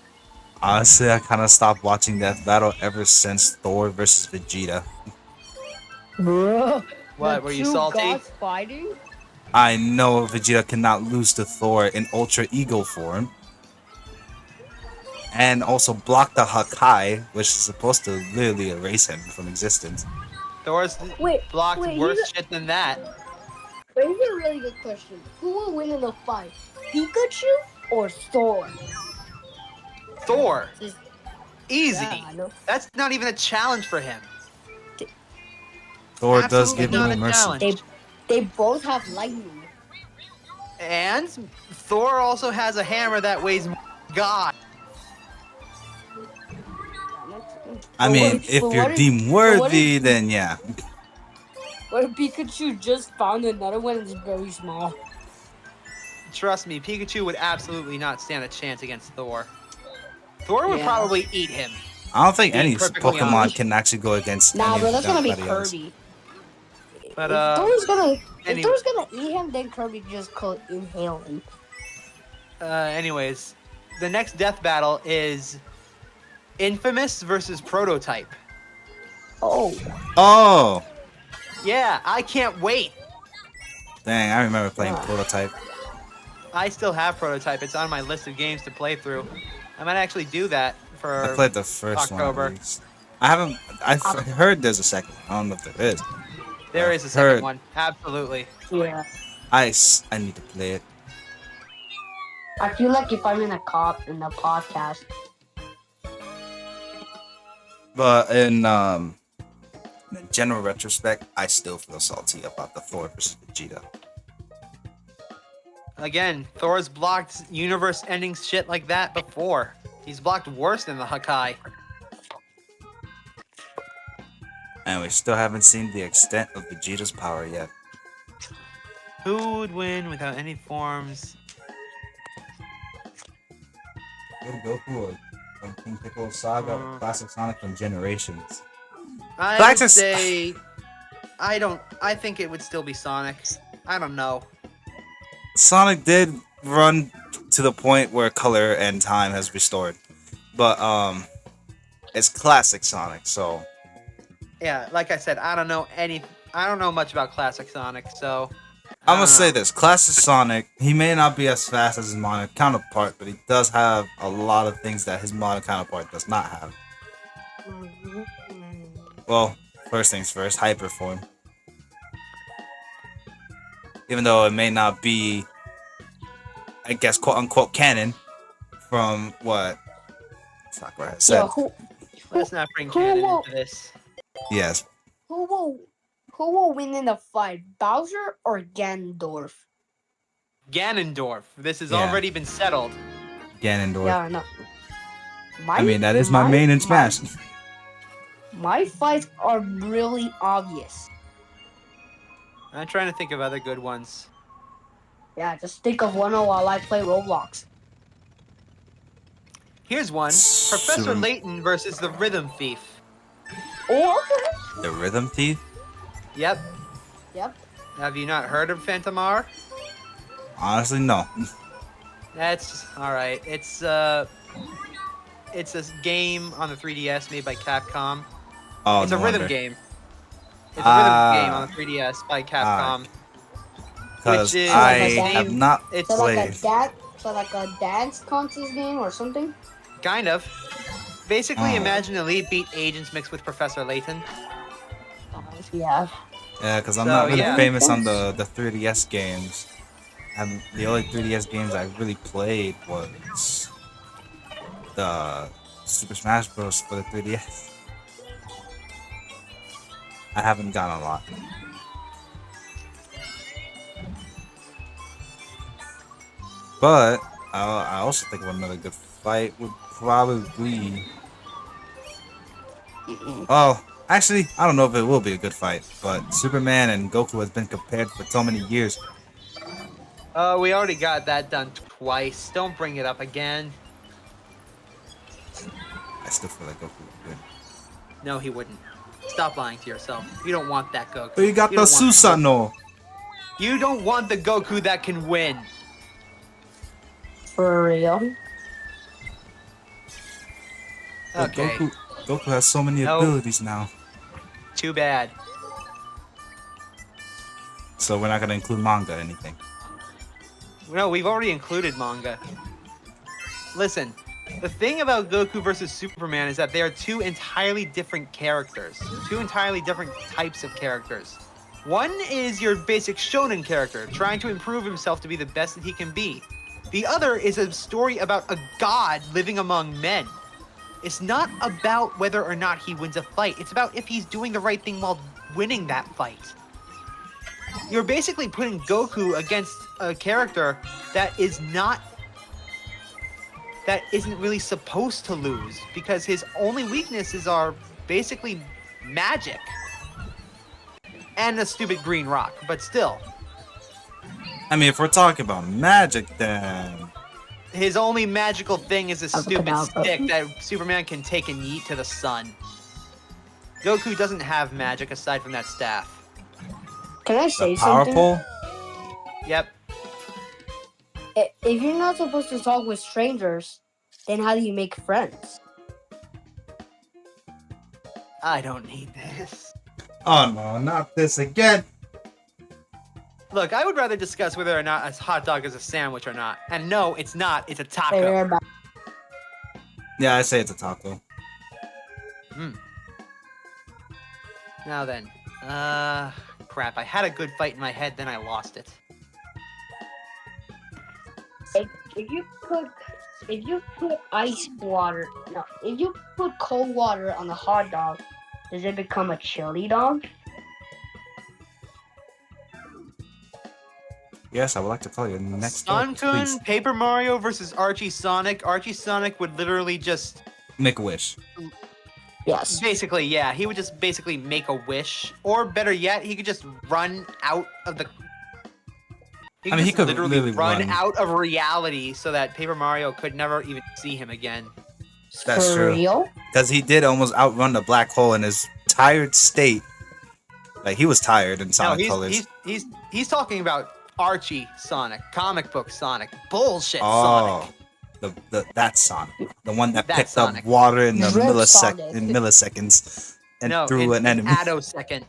Honestly, I kind of stopped watching Death Battle ever since Thor versus Vegeta.
Bro.
What,
the
were you
two
salty?
gods fighting?
I know Vegeta cannot lose to Thor in Ultra Ego form. And also block the Hakai, which is supposed to literally erase him from existence.
Thor's
Wait,
blocked
wait,
worse
here's
shit than that.
Here's a really good question. Who will win in a fight? Pikachu or Thor?
Thor.
Just-
Easy.
Yeah, I know.
That's not even a challenge for him.
Thor does
Absolutely
give
not
no
a
mercy.
challenge.
They both have lightning.
And Thor also has a hammer that weighs more than God.
I
But
mean,
what-
if
but
you're
what if-
deemed
but what
worthy,
if-
then yeah.
What if Pikachu just found another one that's very small?
Trust me, Pikachu would absolutely not stand a chance against Thor. Thor would
Yeah.
probably eat him.
I don't think
Being
any
perfectly
Pokemon
honest.
can actually go against
Nah,
any
bro,
of
that's gonna be
anybody else.
Kirby.
But,
if Thor's gonna
any-
if Thor's gonna eat him, then Kirby just could inhale him.
Anyways, the next death battle is Infamous versus Prototype.
Oh,
Oh,
Yeah, I can't wait.
dang! I remember playing
Wow.
Prototype.
I still have Prototype. It's on my list of games to play through. I might actually do that for
I played the first
October.
one. At least. I haven't. I've heard there's a second. I don't know if there is.
There
I've
is a second
heard-
one. Absolutely.
yeah.
I need to play it.
I feel like if I'm in a podcast.
But in general retrospect, I still feel salty about the Thor versus Vegeta.
Again, Thor's blocked universe-ending shit like that before. He's blocked worse than the Hakai.
And we still haven't seen the extent of Vegeta's power yet.
Who would win without any forms?
Goku from King Piccolo's Saga,
Uh.
Classic Sonic from Generations.
I
Black
would
is-
say... I think it would still be Sonic. I don't know.
Sonic did run to the point where color and time has restored. But it's classic Sonic, so
Yeah, like I said, I don't know much about Classic Sonic, so...
I'm
I
gonna
don't
say
know.
this: Classic Sonic, he may not be as fast as his modern counterpart, but he does have a lot of things that his modern counterpart does not have. Well, first things first, hyper form. Even though it may not be, I guess, quote unquote canon from what Sakura has said.
Yeah,
Let's not bring
who
canon
will-
into this.
Yes,
who will win in the fight, Bowser or Ganondorf?
Ganondorf. This has
Yeah.
already been settled.
Ganondorf.
Yeah, no.
I mean, that is my main in Smash.
My fights are really obvious.
I'm trying to think of other good ones.
Yeah, just think of one while I play Roblox.
Here's one. Professor Layton versus the Rhythm Thief.
Oh, okay.
The Rhythm Thief?
Yep.
Yep.
Have you not heard of Phantomar?
Honestly, no.
That's alright. It's a game on the 3DS made by Capcom.
Oh,
It's
no
a rhythm
wonder.
game. It's a rhythm game on the 3DS by Capcom.
Because
which is
I
like a
have
game-
not
It's
So
played.
like a dance contest game or something?
kind of. Basically,
Oh.
imagine Elite Beat agents mixed with Professor Layton.
Yeah.
Yeah, because I'm
So,
not really
yeah.
famous on the 3DS games. The only 3DS games I really played was the Super Smash Bros. For the 3DS. I haven't gotten a lot. But I also think of another good fight would probably. Oh, actually, I don't know if it will be a good fight, but Superman and Goku has been compared for so many years.
We already got that done twice. Don't bring it up again.
I still feel like Goku would win.
No, he wouldn't. Stop lying to yourself. You don't want that Goku.
But you got the
don't want
Susanoo.
You don't want the Goku that can win.
For real?
But
Okay.
Goku has so many
No.
abilities now.
Too bad.
So we're not gonna include manga or anything.
No, we've already included manga. Listen, the thing about Goku versus Superman is that they are two entirely different characters. Two entirely different types of characters. One is your basic shonen character, trying to improve himself to be the best that he can be. The other is a story about a god living among men. It's not about whether or not he wins a fight. It's about if he's doing the right thing while winning that fight. You're basically putting Goku against a character that isn't really supposed to lose because his only weaknesses are basically magic and a stupid green rock, but still.
I mean, if we're talking about magic, then
His only magical thing is a stupid
Abracadabra.
stick that Superman can take and yeet to the sun. Goku doesn't have magic aside from that staff.
Can I
the
say
power
something?
pole.
Yep.
If you're not supposed to talk with strangers, then how do you make friends?
I don't need this.
Oh no, not this again.
Look, I would rather discuss whether or not a hot dog is a sandwich or not. And no, it's not. It's a taco.
Fair enough.
Yeah, I say it's a taco.
Now then. Crap. I had a good fight in my head, then I lost it.
If you put ice water, no, if you put cold water on a hot dog, does it become a chili dog?
Yes, I would like to call you next.
Sun-kun, Paper Mario versus Archie Sonic. Archie Sonic would literally just...
Make a wish.
Yes.
Basically, yeah. He would just basically make a wish. Or better yet, he could just run out of the... He could literally run out of reality so that Paper Mario could never even see him again.
That's
For
true.
real?
Because he did almost outrun the black hole in his tired state. Like, he was tired in Sonic Colors.
He's talking about Archie Sonic, comic book Sonic, bullshit Sonic.
That Sonic. The one that
That
picked
Sonic.
up water in the
Drip Sonic.
milliseconds and
No,
threw an enemy.
attosecond.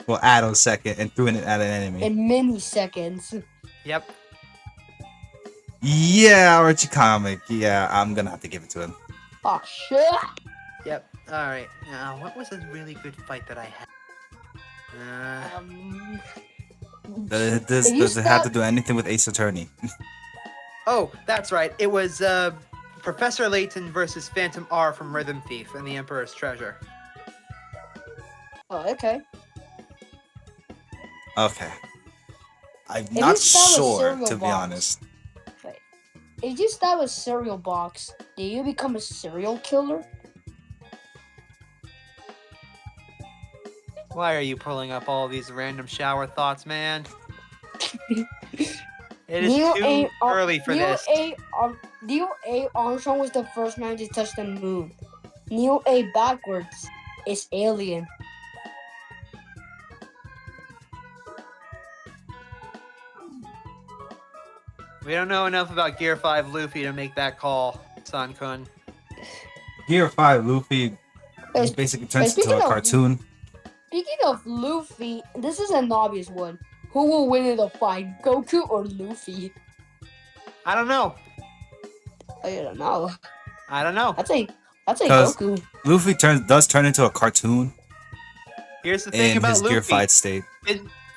Well, attosecond and threw it at an enemy.
In milliseconds.
Yep.
Yeah, Archie comic. Yeah, I'm gonna have to give it to him.
Oh shit!
Yep. All right. Now, what was a really good fight that I had?
Does it have to do anything with Ace Attorney?
Oh, that's right. It was Professor Layton versus Phantom R from Rhythm Thief and the Emperor's Treasure.
Oh, okay.
Okay. I'm
you
not
start with
sure,
cereal
to be
box.
honest.
Wait. If you start with cereal box, do you become a serial killer?
Why are you pulling up all these random shower thoughts, man? It is
Neil
too
A.
early for this.
Neil A. Armstrong was the first man to touch the moon. Neil A. backwards is alien.
We don't know enough about Gear 5 Luffy to make that call, Sun-kun.
Gear 5 Luffy
Wait,
basically turns
speaking
into a
of-
cartoon.
Speaking of Luffy, this is an obvious one. Who will win in the fight, Goku or Luffy?
I don't know.
I don't know.
I don't know.
I'd say
'Cause-
Goku.
Luffy does turn into a cartoon
Here's the thing
in
about
his
Luffy.
Gear 5 state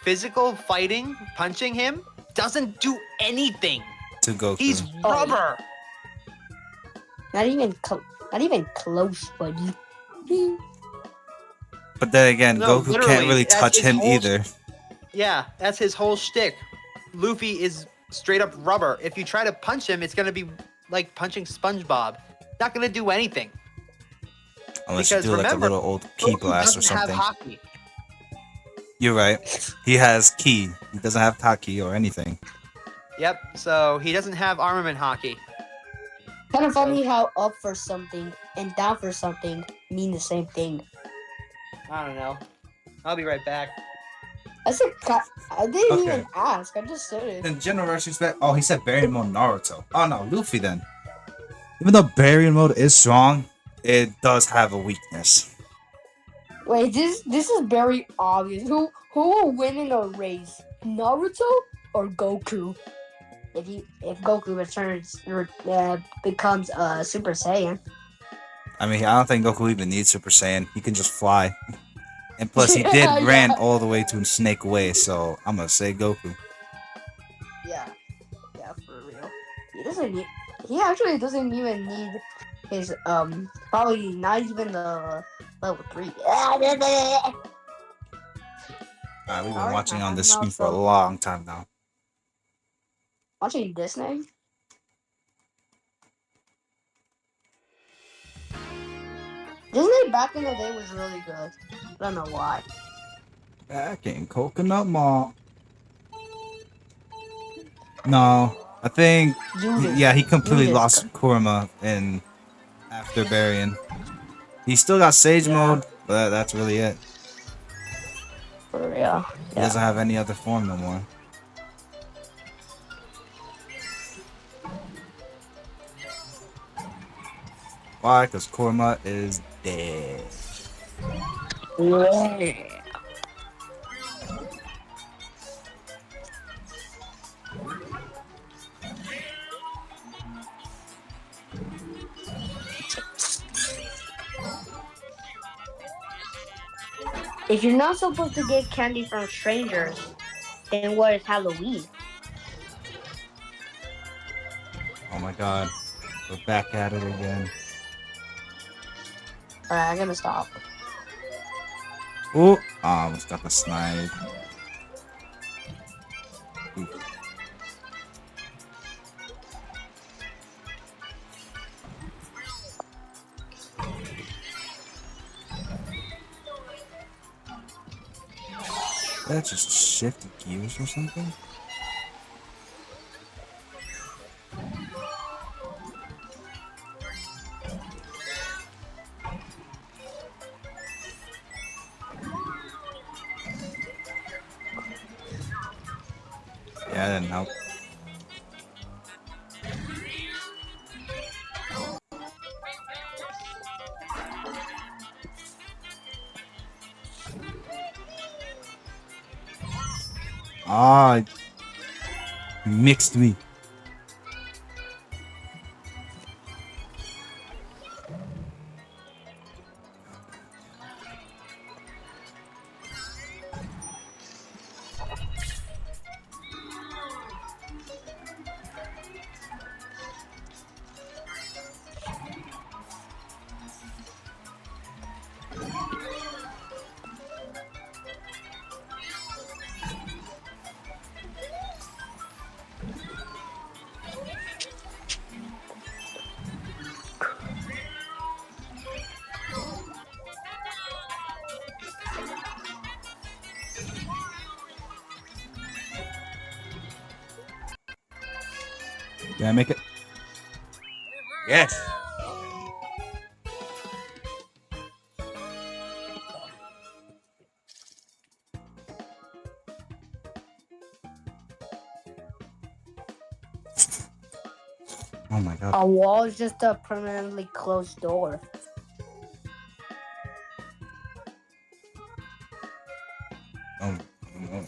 Physical fighting, punching him, doesn't do anything.
to Goku.
He's
Oh,
rubber.
Not even close, buddy.
But then again,
No,
Goku
literally,
can't really
that's
touch
his
him
whole
either.
Yeah, that's his whole shtick. Luffy is straight up rubber. If you try to punch him, it's gonna be like punching SpongeBob. Not gonna do anything.
Unless you
because
do like a
remember,
little old key
Goku
blast or
doesn't have
something.
hockey.
You're right. He has ki. He doesn't have taki or anything.
Yep, so he doesn't have armament hockey.
Kind of funny how up for something and down for something mean the same thing.
I don't know. I'll be right back.
I said, I didn't
Okay.
even ask. I just said it.
In general respect, oh, he said Baryon mode Naruto. Oh no, Luffy then. Even though Baryon mode is strong, it does have a weakness.
Wait, this is very obvious. Who will win in a race, Naruto or Goku? If Goku becomes Super Saiyan.
I mean, I don't think Goku even needs Super Saiyan. He can just fly. And plus, he did
Yeah.
ran all the way to Snake Way, so I'm gonna say Goku.
Yeah, for real. He actually doesn't even need his probably not even the level 3.
We've been
Alright,
watching on this
I'm
screen for a
also-
long time now.
Watching Disney. Disney back in the day was really good. I don't know why.
Back in Coconut Mall. No, I think. Yeah, he completely lost Kurama in after burying. He still got Sage mode, but that's really it.
For real.
He doesn't have any other form no more. Why? Because Kurama is dead.
Yeah. If you're not supposed to get candy from strangers, then what is Halloween?
Oh my god. We're back at it again.
Alright, I'm gonna stop.
Oh, almost got the snipe. Ooh. That just shifted gears or something? Yeah, that didn't help. Ah, mixed me. Did I make it? Yes. Oh my god.
A wall is just a permanently closed door.
Oh no.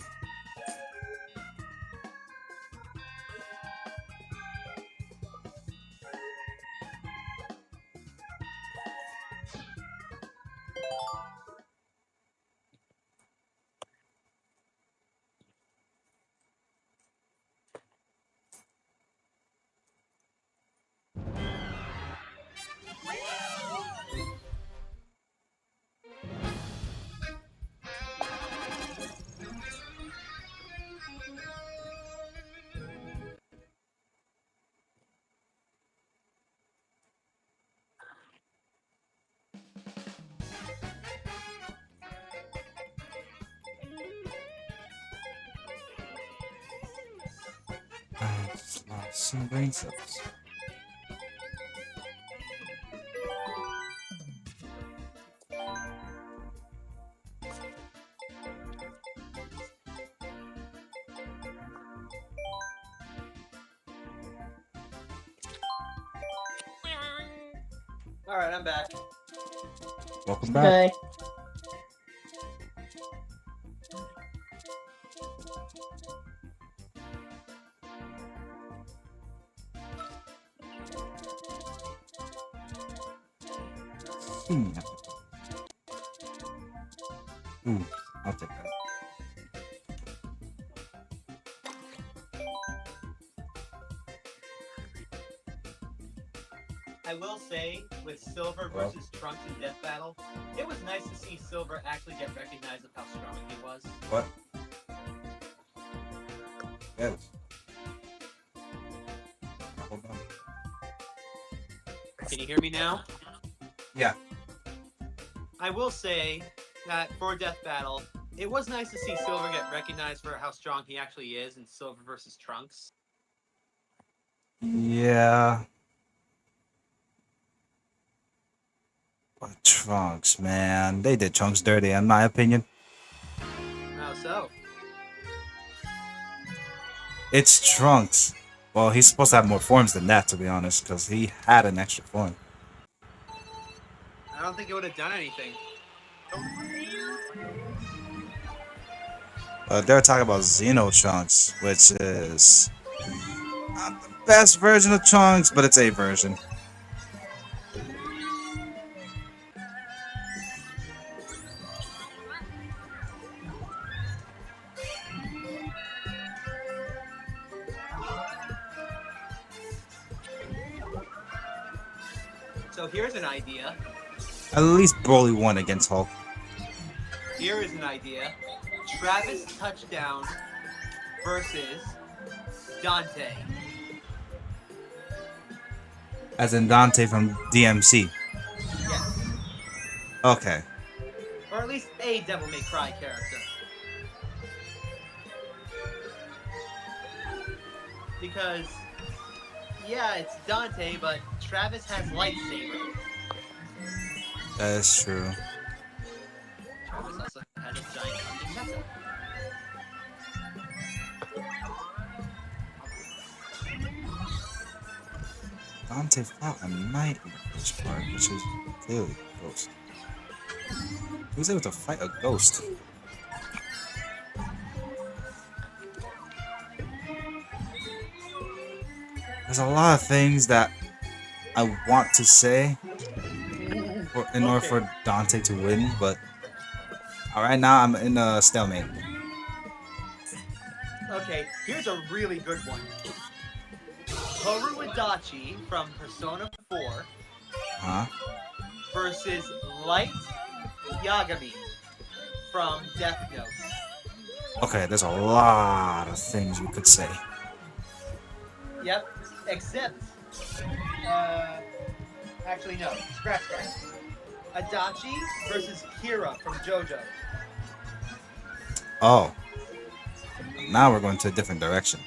I just lost some brain cells.
Alright, I'm back.
Welcome back.
Okay.
I'll take that.
I will say, with Silver versus Trunks in Death Battle, it was nice to see Silver actually get recognized of how strong he was.
What? Yes.
Can you hear me now?
Yeah.
I will say that for Death Battle, it was nice to see Silver get recognized for how strong he actually is in Silver versus Trunks.
Yeah. But Trunks, man. They did Trunks dirty, in my opinion.
How so?
It's Trunks. Well, he's supposed to have more forms than that, to be honest, because he had an extra form.
I don't think it would have done anything.
They're talking about Xeno Trunks, which is not the best version of Trunks, but it's a version.
So here's an idea.
At least Broly won against Hulk.
Here is an idea. Travis Touchdown versus Dante.
As in Dante from DMC.
Yes.
Okay.
Or at least a Devil May Cry character. Because, yeah, it's Dante, but Travis has lightsaber.
That is true.
Travis also has a giant fucking metal.
Dante fought a knight in the first part, which is clearly a ghost. He was able to fight a ghost. There's a lot of things that I want to say in order for Dante to win, but right now I'm in a stalemate.
Okay, here's a really good one. Toru Adachi from Persona 4
Huh?
versus Light Yagami from Death Note.
Okay, there's a lot of things you could say.
Yep, except, actually no, scratch that. Adachi versus Kira from JoJo.
Oh. Now we're going to a different direction.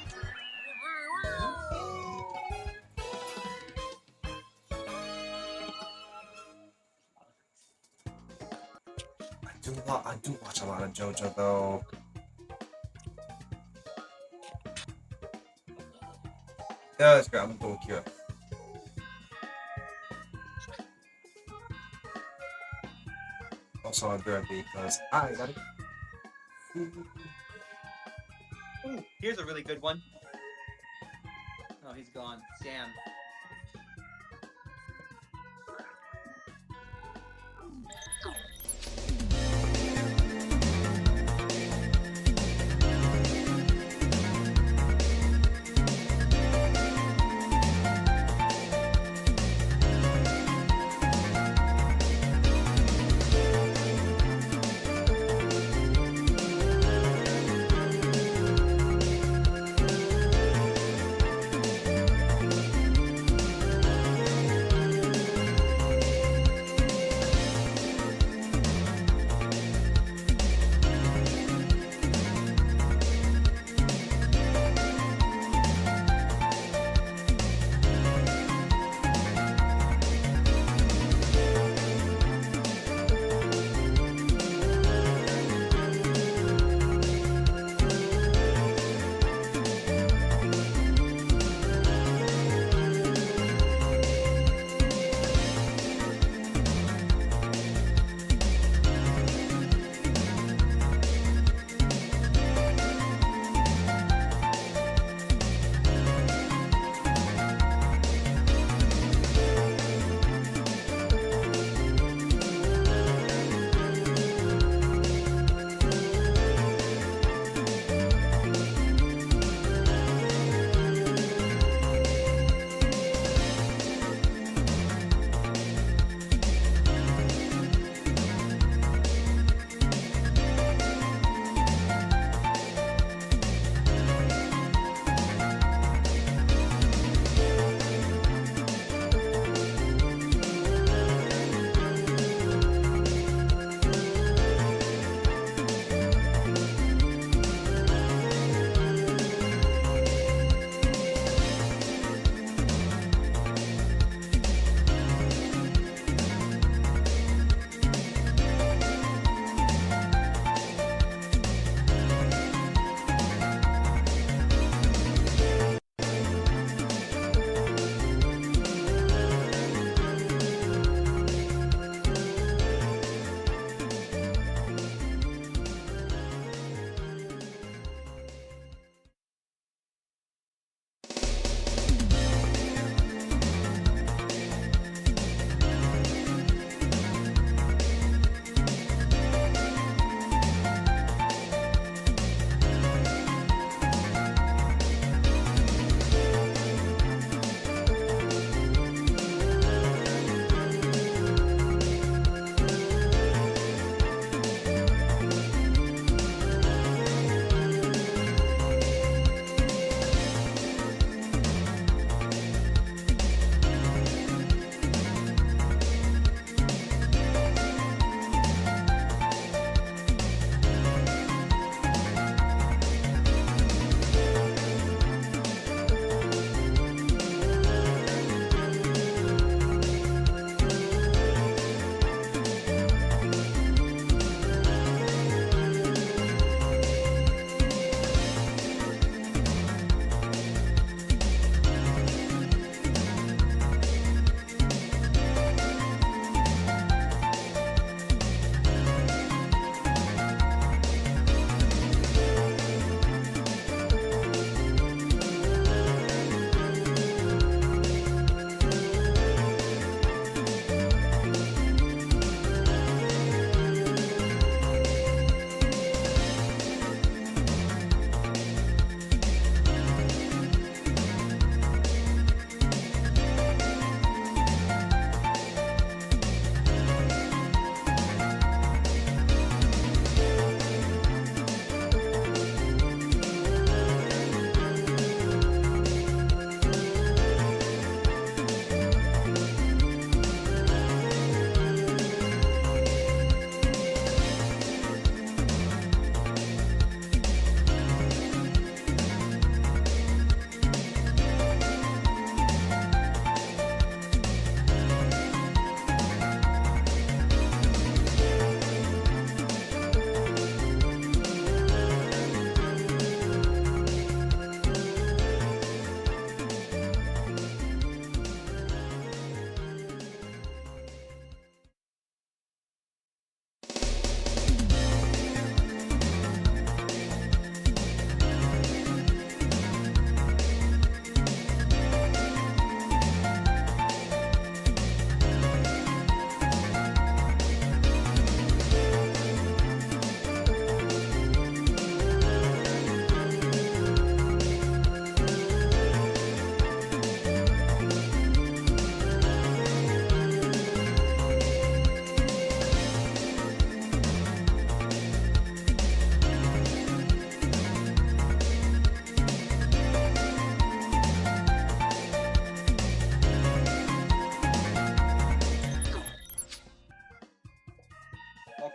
I do watch a lot of JoJo though. Yeah, that's great. I'm going with Kira. Also, I'll be because I got it.
Ooh, here's a really good one. Oh, he's gone. Damn.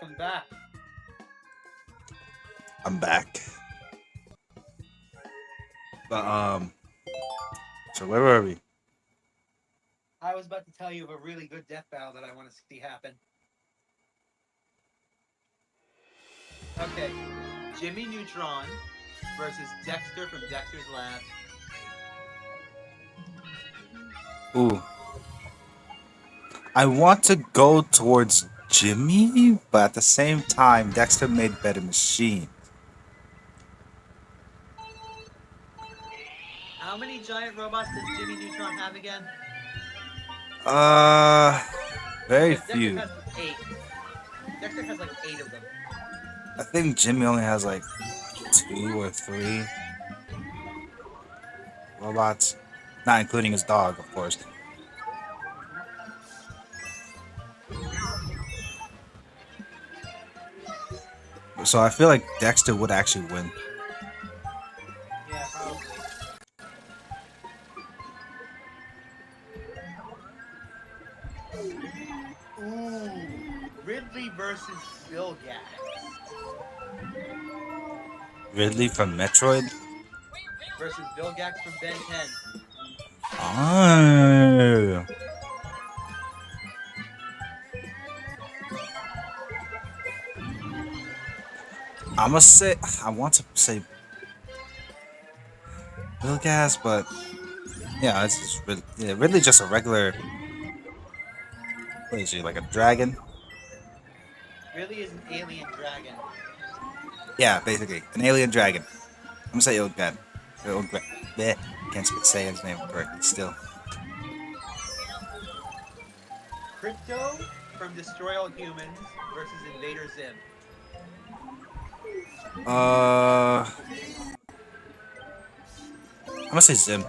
Welcome back.
I'm back. But so where were we?
I was about to tell you of a really good death battle that I want to see happen. Okay, Jimmy Neutron versus Dexter from Dexter's Lab.
Ooh. I want to go towards Jimmy, but at the same time, Dexter made better machine.
How many giant robots does Jimmy Neutron have again?
Very
Dexter
few.
has 8. Dexter has like 8 of them.
I think Jimmy only has like 2 or 3 robots, not including his dog, of course. So I feel like Dexter would actually win.
Yeah, probably. Ooh, Ridley versus Bill Gax.
Ridley from Metroid.
Versus Bill Gax from Ben 10.
Oh. I must say, I want to say Bill Gas, but yeah, it's just Ridley just a regular. What is he, like a dragon?
Ridley is an alien dragon.
Yeah, basically an alien dragon. I'm gonna say Ilgat. Bleh, can't say his name correctly still.
Crypto from Destroy All Humans versus Invader Zim.
I'm gonna say Zim.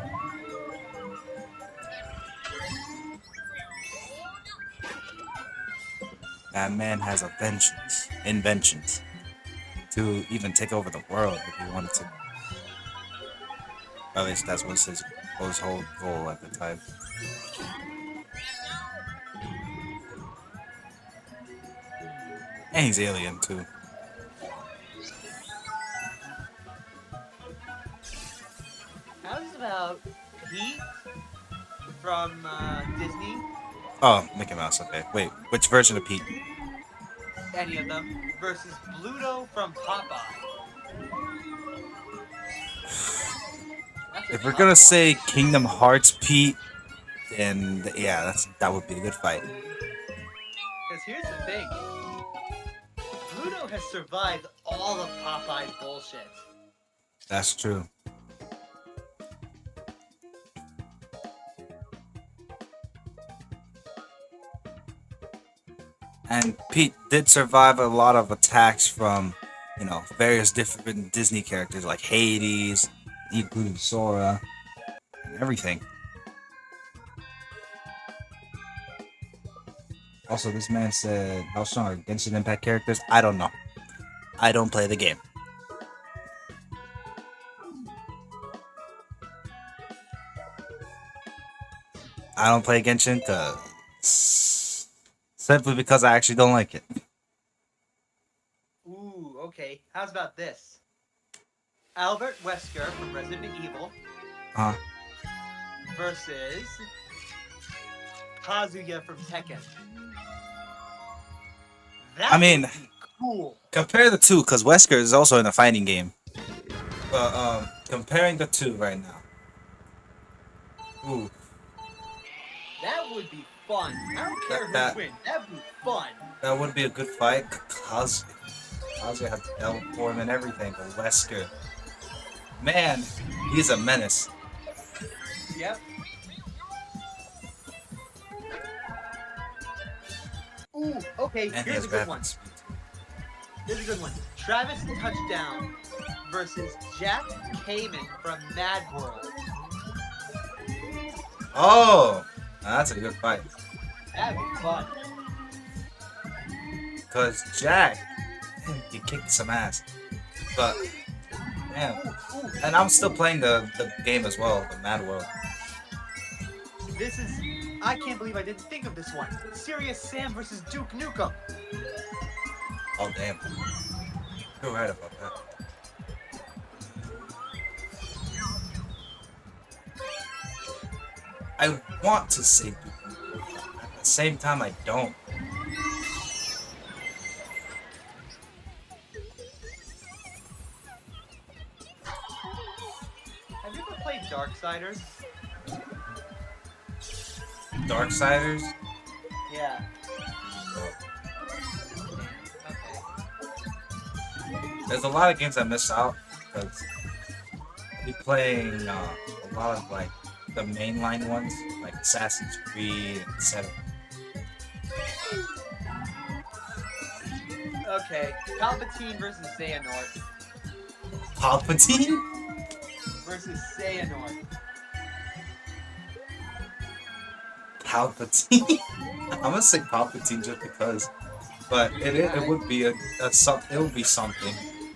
That man has inventions to even take over the world if he wanted to. Or at least that was his whole goal at the time. And he's alien too.
How's about Pete from Disney?
Oh, Mickey Mouse. Okay, wait, which version of Pete?
Any of them. Versus Bluto from Popeye.
If we're gonna say Kingdom Hearts Pete, then yeah, that would be a good fight.
Because here's the thing. Bluto has survived all of Popeye's bullshit.
That's true. And Pete did survive a lot of attacks from, various different Disney characters like Hades, including Sora, and everything. Also, this man said, how strong are Genshin Impact characters? I don't know. I don't play the game. I don't play Genshin simply because I actually don't like it.
Ooh, okay. How's about this? Albert Wesker from Resident Evil versus Kazuya from Tekken. That would be cool.
Compare the two, because Wesker is also in a fighting game. But comparing the two right now. Ooh.
That would be fun. I don't care who wins. That would be fun.
That would be a good fight. Kazuya has devil form and everything, but Wesker, man, he's a menace.
Yep. Ooh, okay,
And
here's a good one.
speed.
Here's a good one. Travis Touchdown versus Jack Kamen from Mad World.
Oh, that's a good fight.
That'd be fun.
Because Jack, he kicked some ass. But, man. And I'm still playing the game as well, the Mad World.
This is... I can't believe I didn't think of this one. Serious Sam versus Duke Nukem.
Oh damn. You're right about that. I want to say Dooku. At the same time, I don't.
Have you ever played Darksiders?
Darksiders?
Yeah.
No.
Okay.
There's a lot of games I miss out because I be playing a lot of like the mainline ones, like Assassin's Creed, etc.
Okay. Palpatine versus Xehanort
Palpatine?
versus Xehanort.
Palpatine? I'm gonna say Palpatine just because, but it would be it would be something.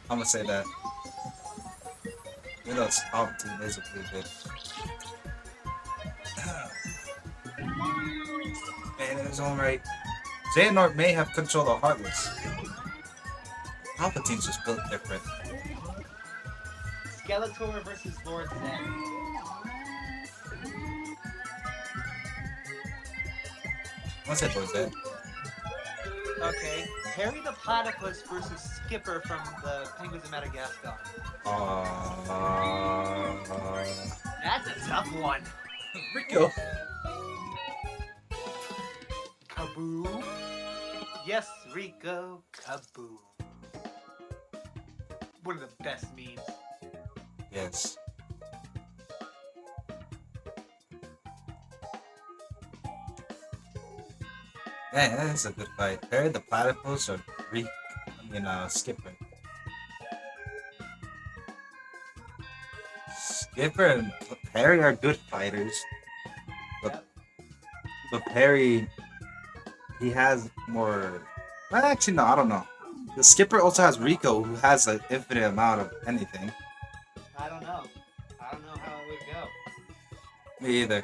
I'm gonna say that. You know, Palpatine is a pretty good. Man, in his own right, Xehanort may have control of Heartless. Palpatine's just built different.
Skeletor versus Lord Zed.
What's that, Lord Zed?
Okay. Harry the Platypus versus Skipper from the Penguins of Madagascar. That's a tough one.
Rico.
Kaboom. Yes, Rico. Kaboom. One of the best memes.
Yes. Man, that is a good fight. Harry the Platypus or Skipper. Skipper and Harry are good fighters. But, but Harry, he has more. Well, actually, no, I don't know. The Skipper also has Rico, who has an infinite amount of anything.
I don't know. I don't know how it would go.
Me either.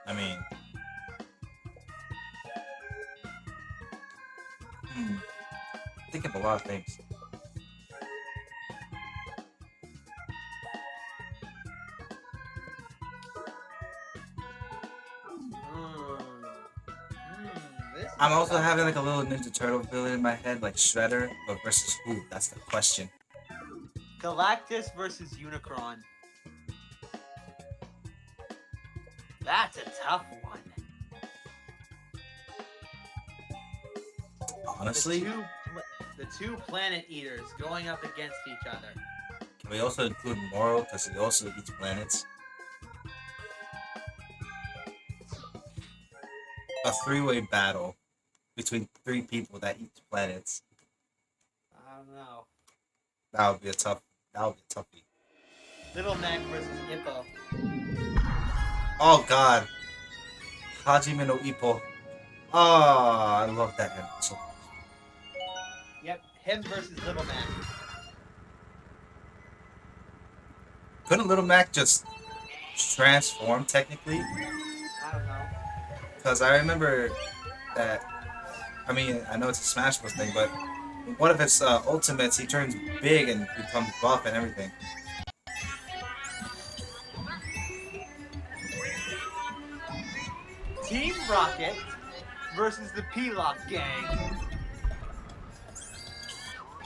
I mean, think of a lot of things. I'm also having like a little Ninja Turtle villain in my head, like Shredder, but versus who? That's the question.
Galactus versus Unicron. That's a tough one.
Honestly,
the two planet eaters going up against each other.
can we also include Moro because he also eats planets? A three-way battle between three people that eat planets.
I don't know.
That would be a toughie.
Little Mac versus Hippo.
Oh God, Hajime no Ippo. Oh, I love that guy so much.
Yep, him versus Little Mac.
Couldn't Little Mac just transform technically?
I don't know.
Because I remember that. I mean, I know it's a Smash Bros thing, but in one of his ultimates, he turns big and becomes buff and everything.
Team Rocket versus the P-Lock gang.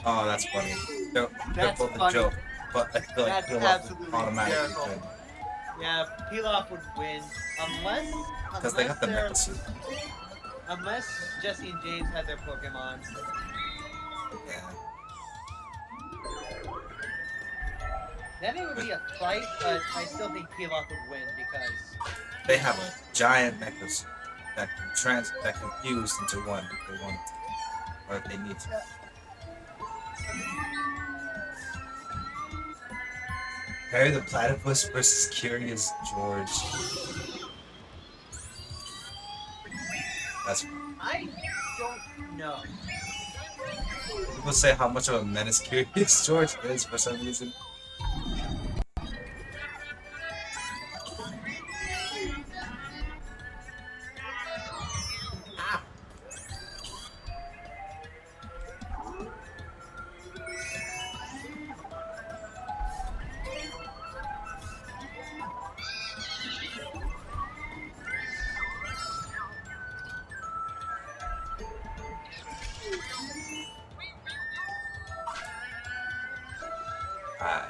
Oh, that's funny. They're
That's
both
funny.
a joke, but I feel like
That's
Pilaf
absolutely
would automatically
hysterical.
win.
Yeah, Pilaf would win
Because they got the
they're-
mecha suit.
unless Jesse and James had their Pokemon.
Yeah.
Then it would be a fight, but I still think Pilaf would win because
They have a giant mecha suit that can fuse into one if they want to, or if they need to. Harry the Platypus versus Curious George. That's
I don't know.
People say how much of a menace Curious George is for some reason. Alright.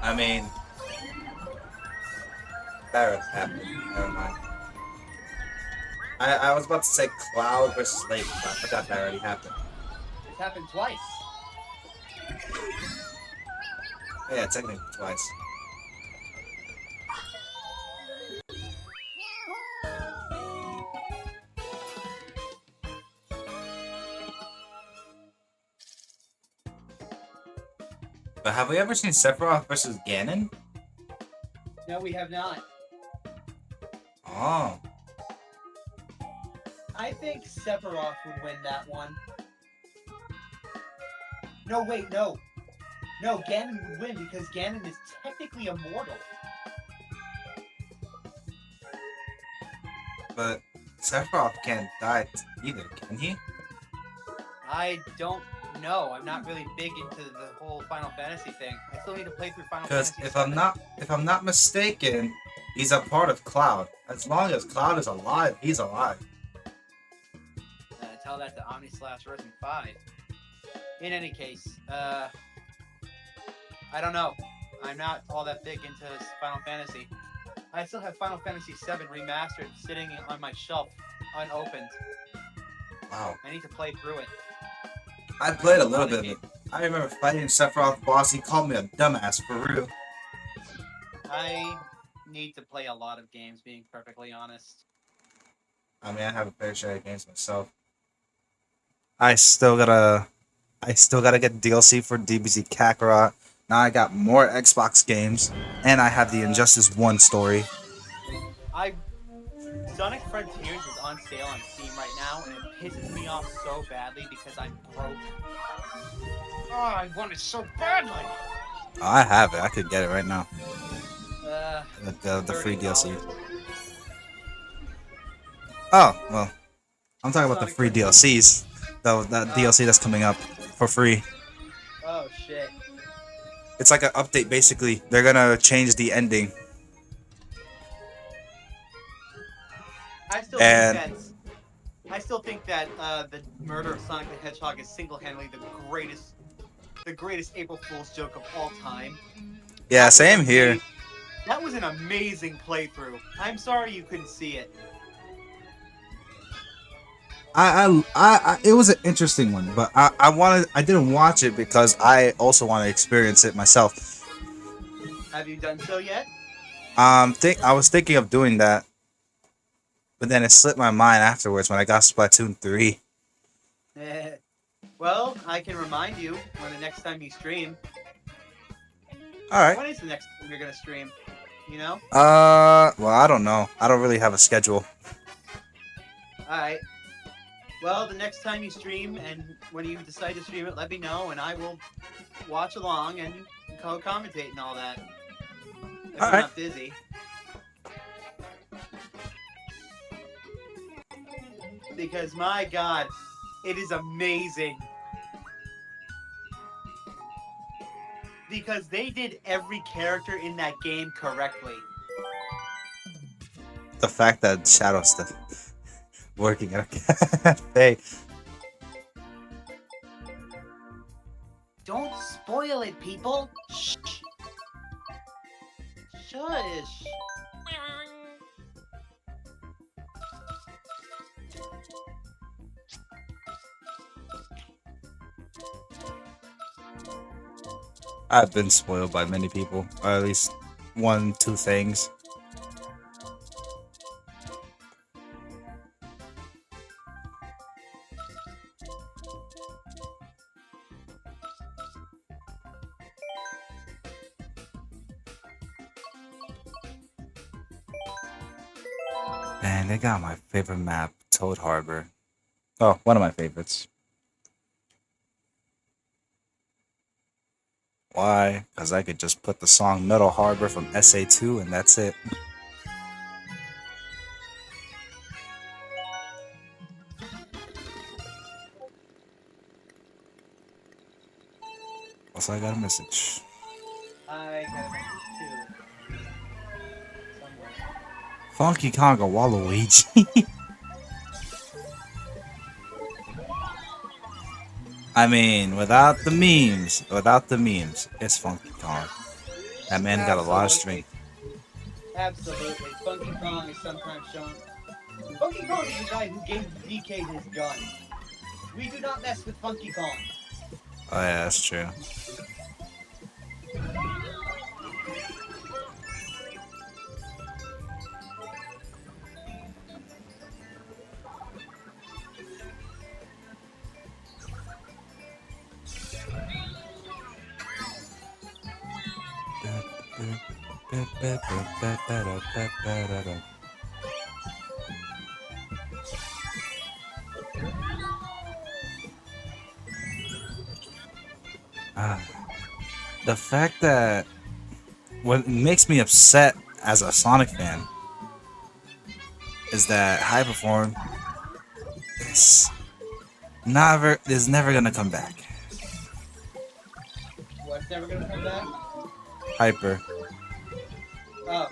I mean, that already happened. Never mind. I was about to say Cloud versus Lake, but I forgot that already happened.
It's happened twice.
Yeah, technically twice. But have we ever seen Sephiroth versus Ganon?
No, we have not.
Oh.
I think Sephiroth would win that one. No, wait, no. No, Ganon would win because Ganon is technically immortal.
But Sephiroth can't die either, can he?
I don't know. I'm not really big into the whole Final Fantasy thing. I still need to play through Final
Because
Fantasy.
if I'm not mistaken, he's a part of Cloud. As long as Cloud is alive, he's alive.
Tell that to Omni/Risen 5. In any case, I don't know. I'm not all that big into Final Fantasy. I still have Final Fantasy VII Remastered sitting on my shelf, unopened.
Wow.
I need to play through it.
I played a little bit of it. I remember fighting Sephiroth boss. He called me a dumbass for real.
I need to play a lot of games, being perfectly honest.
I mean, I have a fair share of games myself. I still gotta get DLC for DBZ Kakarot. Now I got more Xbox games, and I have the Injustice 1 story.
Sonic Frontiers is on sale on Steam right now, and it pisses me off so badly because I'm broke. Oh, I want it so badly.
Oh, I have it. I could get it right now. The free DLC.
$30.
Oh well, I'm talking about the
Sonic
free
Frontiers.
DLCs. That DLC that's coming up for free.
Oh shit.
It's like an update basically. They're gonna change the ending.
I still think that the murder of Sonic the Hedgehog is single-handedly the greatest April Fool's joke of all time.
Yeah, same here.
That was an amazing playthrough. I'm sorry you couldn't see it.
It was an interesting one, but I didn't watch it because I also want to experience it myself.
Have you done so yet?
I was thinking of doing that, but then it slipped my mind afterwards when I got Splatoon 3.
Well, I can remind you when the next time you stream.
All right.
When is the next time you're gonna stream? You know?
Well, I don't know. I don't really have a schedule.
Alright. Well, the next time you stream and when you decide to stream it, let me know and I will watch along and co-commentate and all that. If I'm not busy. Because my god, it is amazing. Because they did every character in that game correctly.
The fact that Shadow's still working at a cafe.
Don't spoil it, people. Shh. Shush.
I've been spoiled by many people, or at least one, two things. And they got my favorite map, Toad Harbor. Oh, one of my favorites. Why? Because I could just put the song Metal Harbor from SA2 and that's it. Also, I got a message.
I got a message too. Somewhere.
Funky Kong or Waluigi. I mean, without the memes, it's Funky Kong. That man got a lot of strength.
Absolutely. Funky Kong is sometimes shown. Funky Kong is the guy who gave DK his gun. We do not mess with Funky Kong.
Oh yeah, that's true. The fact that what makes me upset as a Sonic fan is that High Perform is never gonna come back.
What's never gonna come back?
Hyper.
Oh.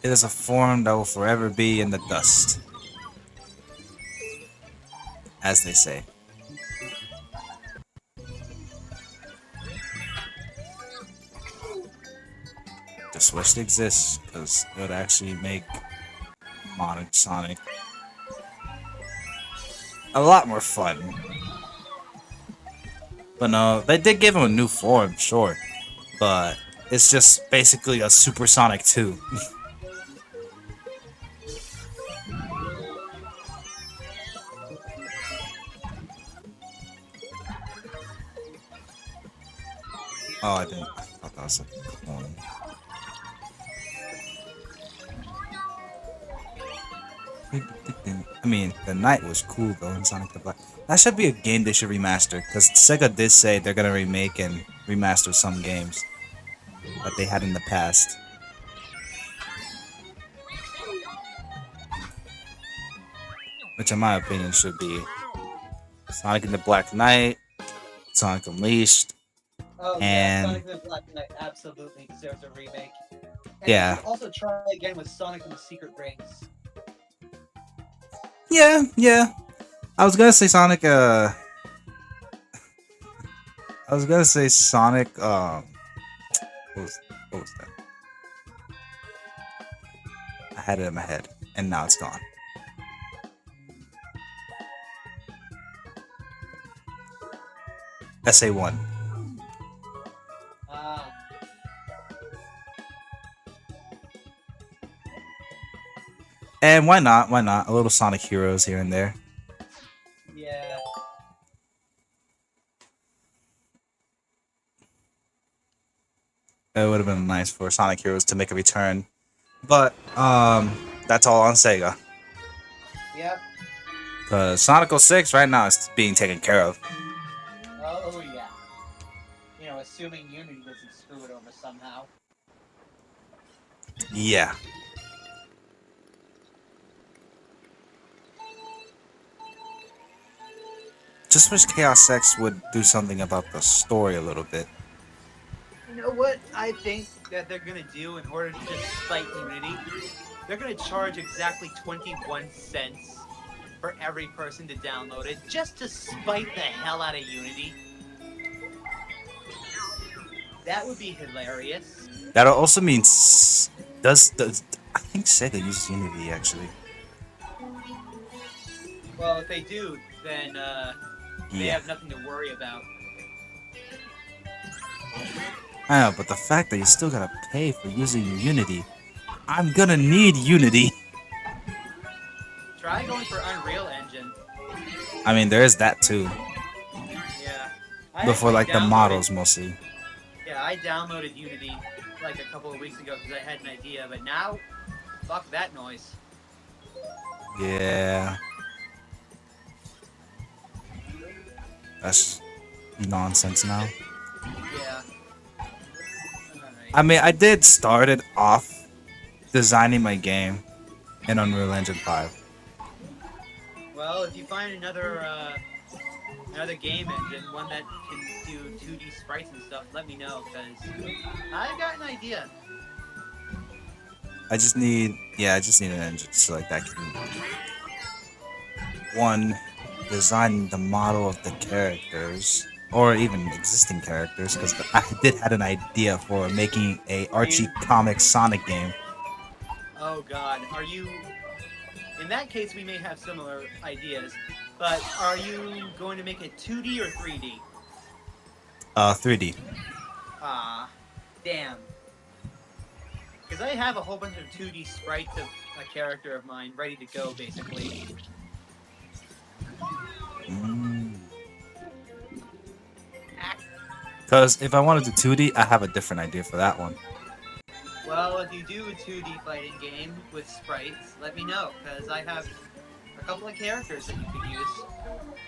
It is a form that will forever be in the dust, as they say. Just wish it exists, because it would actually make modern Sonic a lot more fun. But no, they did give him a new form, sure. But it's just basically a Super Sonic 2. Oh, I didn't. I thought that was a coin. I mean, the night was cool though in Sonic the Black. That should be a game they should remaster, because Sega did say they're gonna remake and remaster some games that they had in the past. Which in my opinion should be Sonic in the Black Knight, Sonic Unleashed,
Oh,
and
yeah, Sonic the Black Knight absolutely deserves a remake. And
yeah.
Also try again with Sonic and the Secret Rings.
Yeah. I was gonna say Sonic, I was gonna say Sonic, what was that? I had it in my head, and now it's gone. SA1. And why not? Why not? A little Sonic Heroes here and there.
Yeah.
It would have been nice for Sonic Heroes to make a return. But, that's all on Sega.
Yep.
Because Sonic 06 right now is being taken care of.
Oh, yeah. You know, assuming Unity doesn't screw it over somehow.
Yeah. Just wish Chaos X would do something about the story a little bit.
You know what I think that they're gonna do in order to just spite Unity? They're gonna charge exactly 21 cents for every person to download it, just to spite the hell out of Unity. That would be hilarious.
That also means I think Sega uses Unity actually.
Well, if they do, then They
Yeah.
have nothing to worry about.
I know, but the fact that you still gotta pay for using Unity, I'm gonna need Unity.
Try going for Unreal Engine.
I mean, there is that too,
Yeah. I
but for
actually
like the
downloaded.
models mostly.
Yeah, I downloaded Unity like a couple of weeks ago because I had an idea, but now, fuck that noise.
Yeah, that's nonsense now.
Yeah.
I
Alright.
mean, I did start it off designing my game in Unreal Engine 5.
Well, if you find another game engine, one that can do 2D sprites and stuff, let me know, because I've got an idea.
I just need an engine so like that can one design the model of the characters or even existing characters because I did had an idea for making a Archie comic Sonic game.
Oh god, are you... In that case, we may have similar ideas, but are you going to make it 2D or 3D?
3D.
Ah, damn. Because I have a whole bunch of 2D sprites of a character of mine ready to go, basically.
Because if I want to do 2D, I have a different idea for that one.
Well, if you do a 2D fighting game with sprites, let me know, because I have a couple of characters that you could use.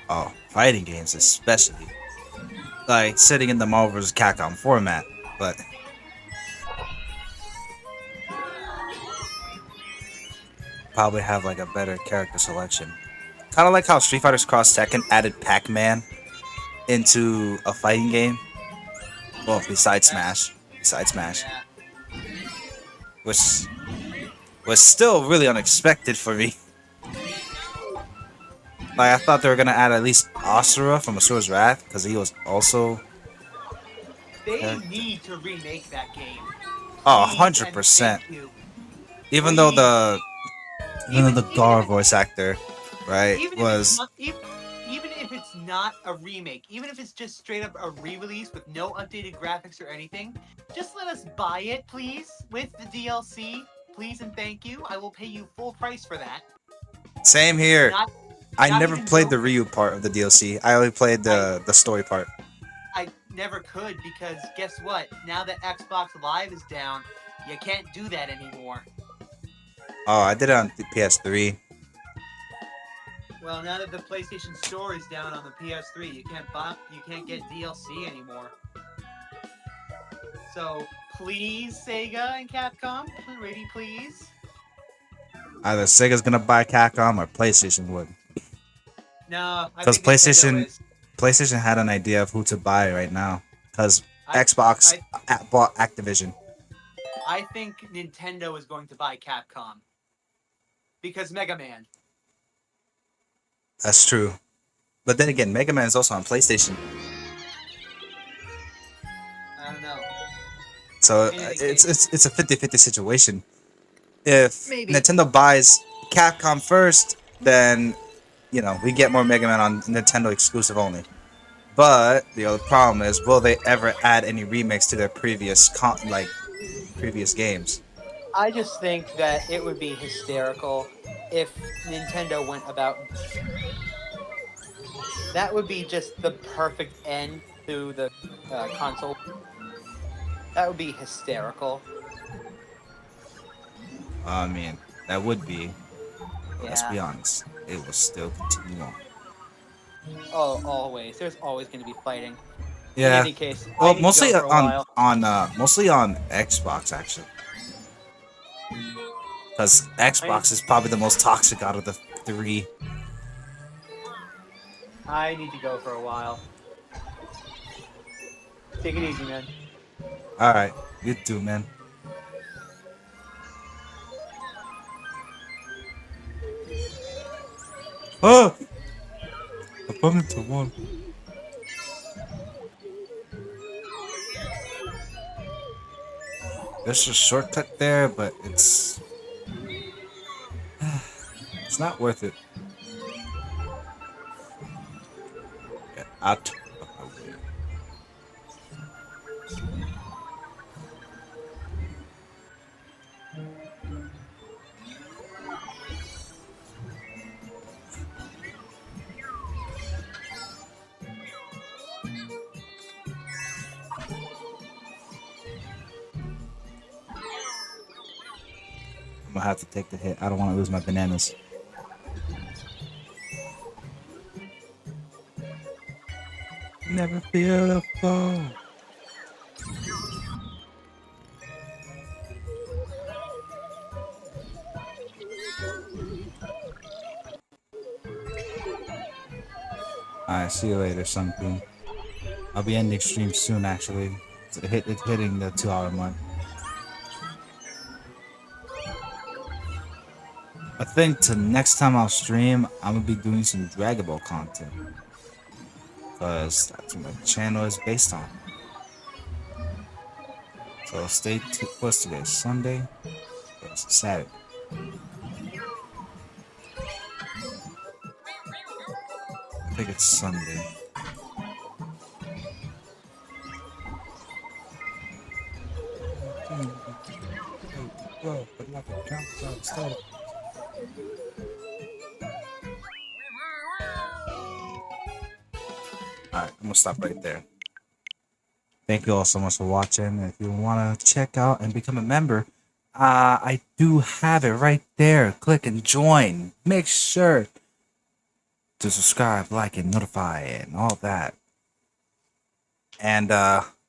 Oh, fighting games especially. Like sitting in the Marvel vs. Capcom format, but probably have like a better character selection. Kind of like how Street Fighter's Cross Tekken added Pac-Man into a fighting game. Well, besides Smash.
Yeah.
Which was still really unexpected for me. Like, I thought they were gonna add at least Asura from Asura's Wrath, because he was also...
They need to remake that game.
Oh,
Please and
100%.
thank you.
Even though
Even-
the
even
Gar
if-
voice actor, right,
Even
was...
even if it's not a remake, even if it's just straight up a re-release with no updated graphics or anything, just let us buy it, please, with the DLC. Please and thank you. I will pay you full price for that.
Same here. I
not
never
even
played the
joking.
Ryu part of the DLC. I only played the story part.
I never could because guess what? Now that Xbox Live is down, you can't do that anymore.
Oh, I did it on the PS3.
Well, now that the PlayStation Store is down on the PS3, you can't get DLC anymore. So please, Sega and Capcom, pretty please.
Either Sega's gonna buy Capcom or PlayStation would.
No, I
Because
think Nintendo is.
PlayStation had an idea of who to buy right now. Because
I-
Xbox bought Activision.
I think Nintendo is going to buy Capcom because Mega Man.
That's true. But then again, Mega Man is also on PlayStation.
I don't know.
So
In any
it's
case.
it's a 50-50 situation. If
Maybe.
Nintendo buys Capcom first, then we get more Mega Man on Nintendo exclusive only. But the other problem is, will they ever add any remakes to their previous games?
I just think that it would be hysterical if Nintendo went about. That would be just the perfect end to the console. That would be hysterical.
I mean, that would be. But let's be
Yeah.
honest, it will still continue on.
Oh, always. There's always going to be fighting. In
Yeah.
any case, I
Well,
need to
mostly
go for a while.
mostly on Xbox actually, because Xbox is probably the most toxic out of the three.
I need to go for a while. Take it easy, man.
All right, you too, man. Oh, I bumped into one. There's a shortcut there, but it's not worth it. Out. I'm gonna have to take the hit. I don't want to lose my bananas. Never feel the fall. Alright, see you later, Sunku. I'll be ending stream soon, actually. It's hitting the 2 hour mark. I think to next time I'll stream, I'm gonna be doing some Dragon Ball content. Because that's what my channel is based on. So stay tuned. What's today? Sunday? It's Saturday. I think it's Sunday. Alright, I'm gonna stop right there. Thank you all so much for watching. If you want to check out and become a member, I do have it right there. Click and join. Make sure to subscribe, like, and notify, and all that. And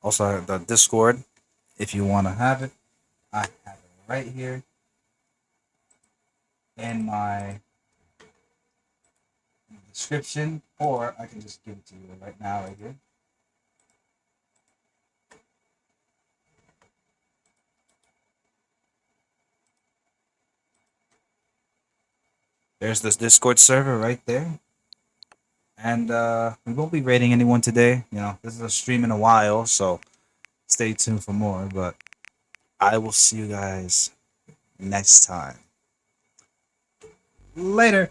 also the Discord, if you want to have it, I have it right here in my description, or I can just give it to you right now, right here. There's this Discord server right there. And we won't be rating anyone today. You know, this is a stream in a while, so stay tuned for more. But I will see you guys next time. Later.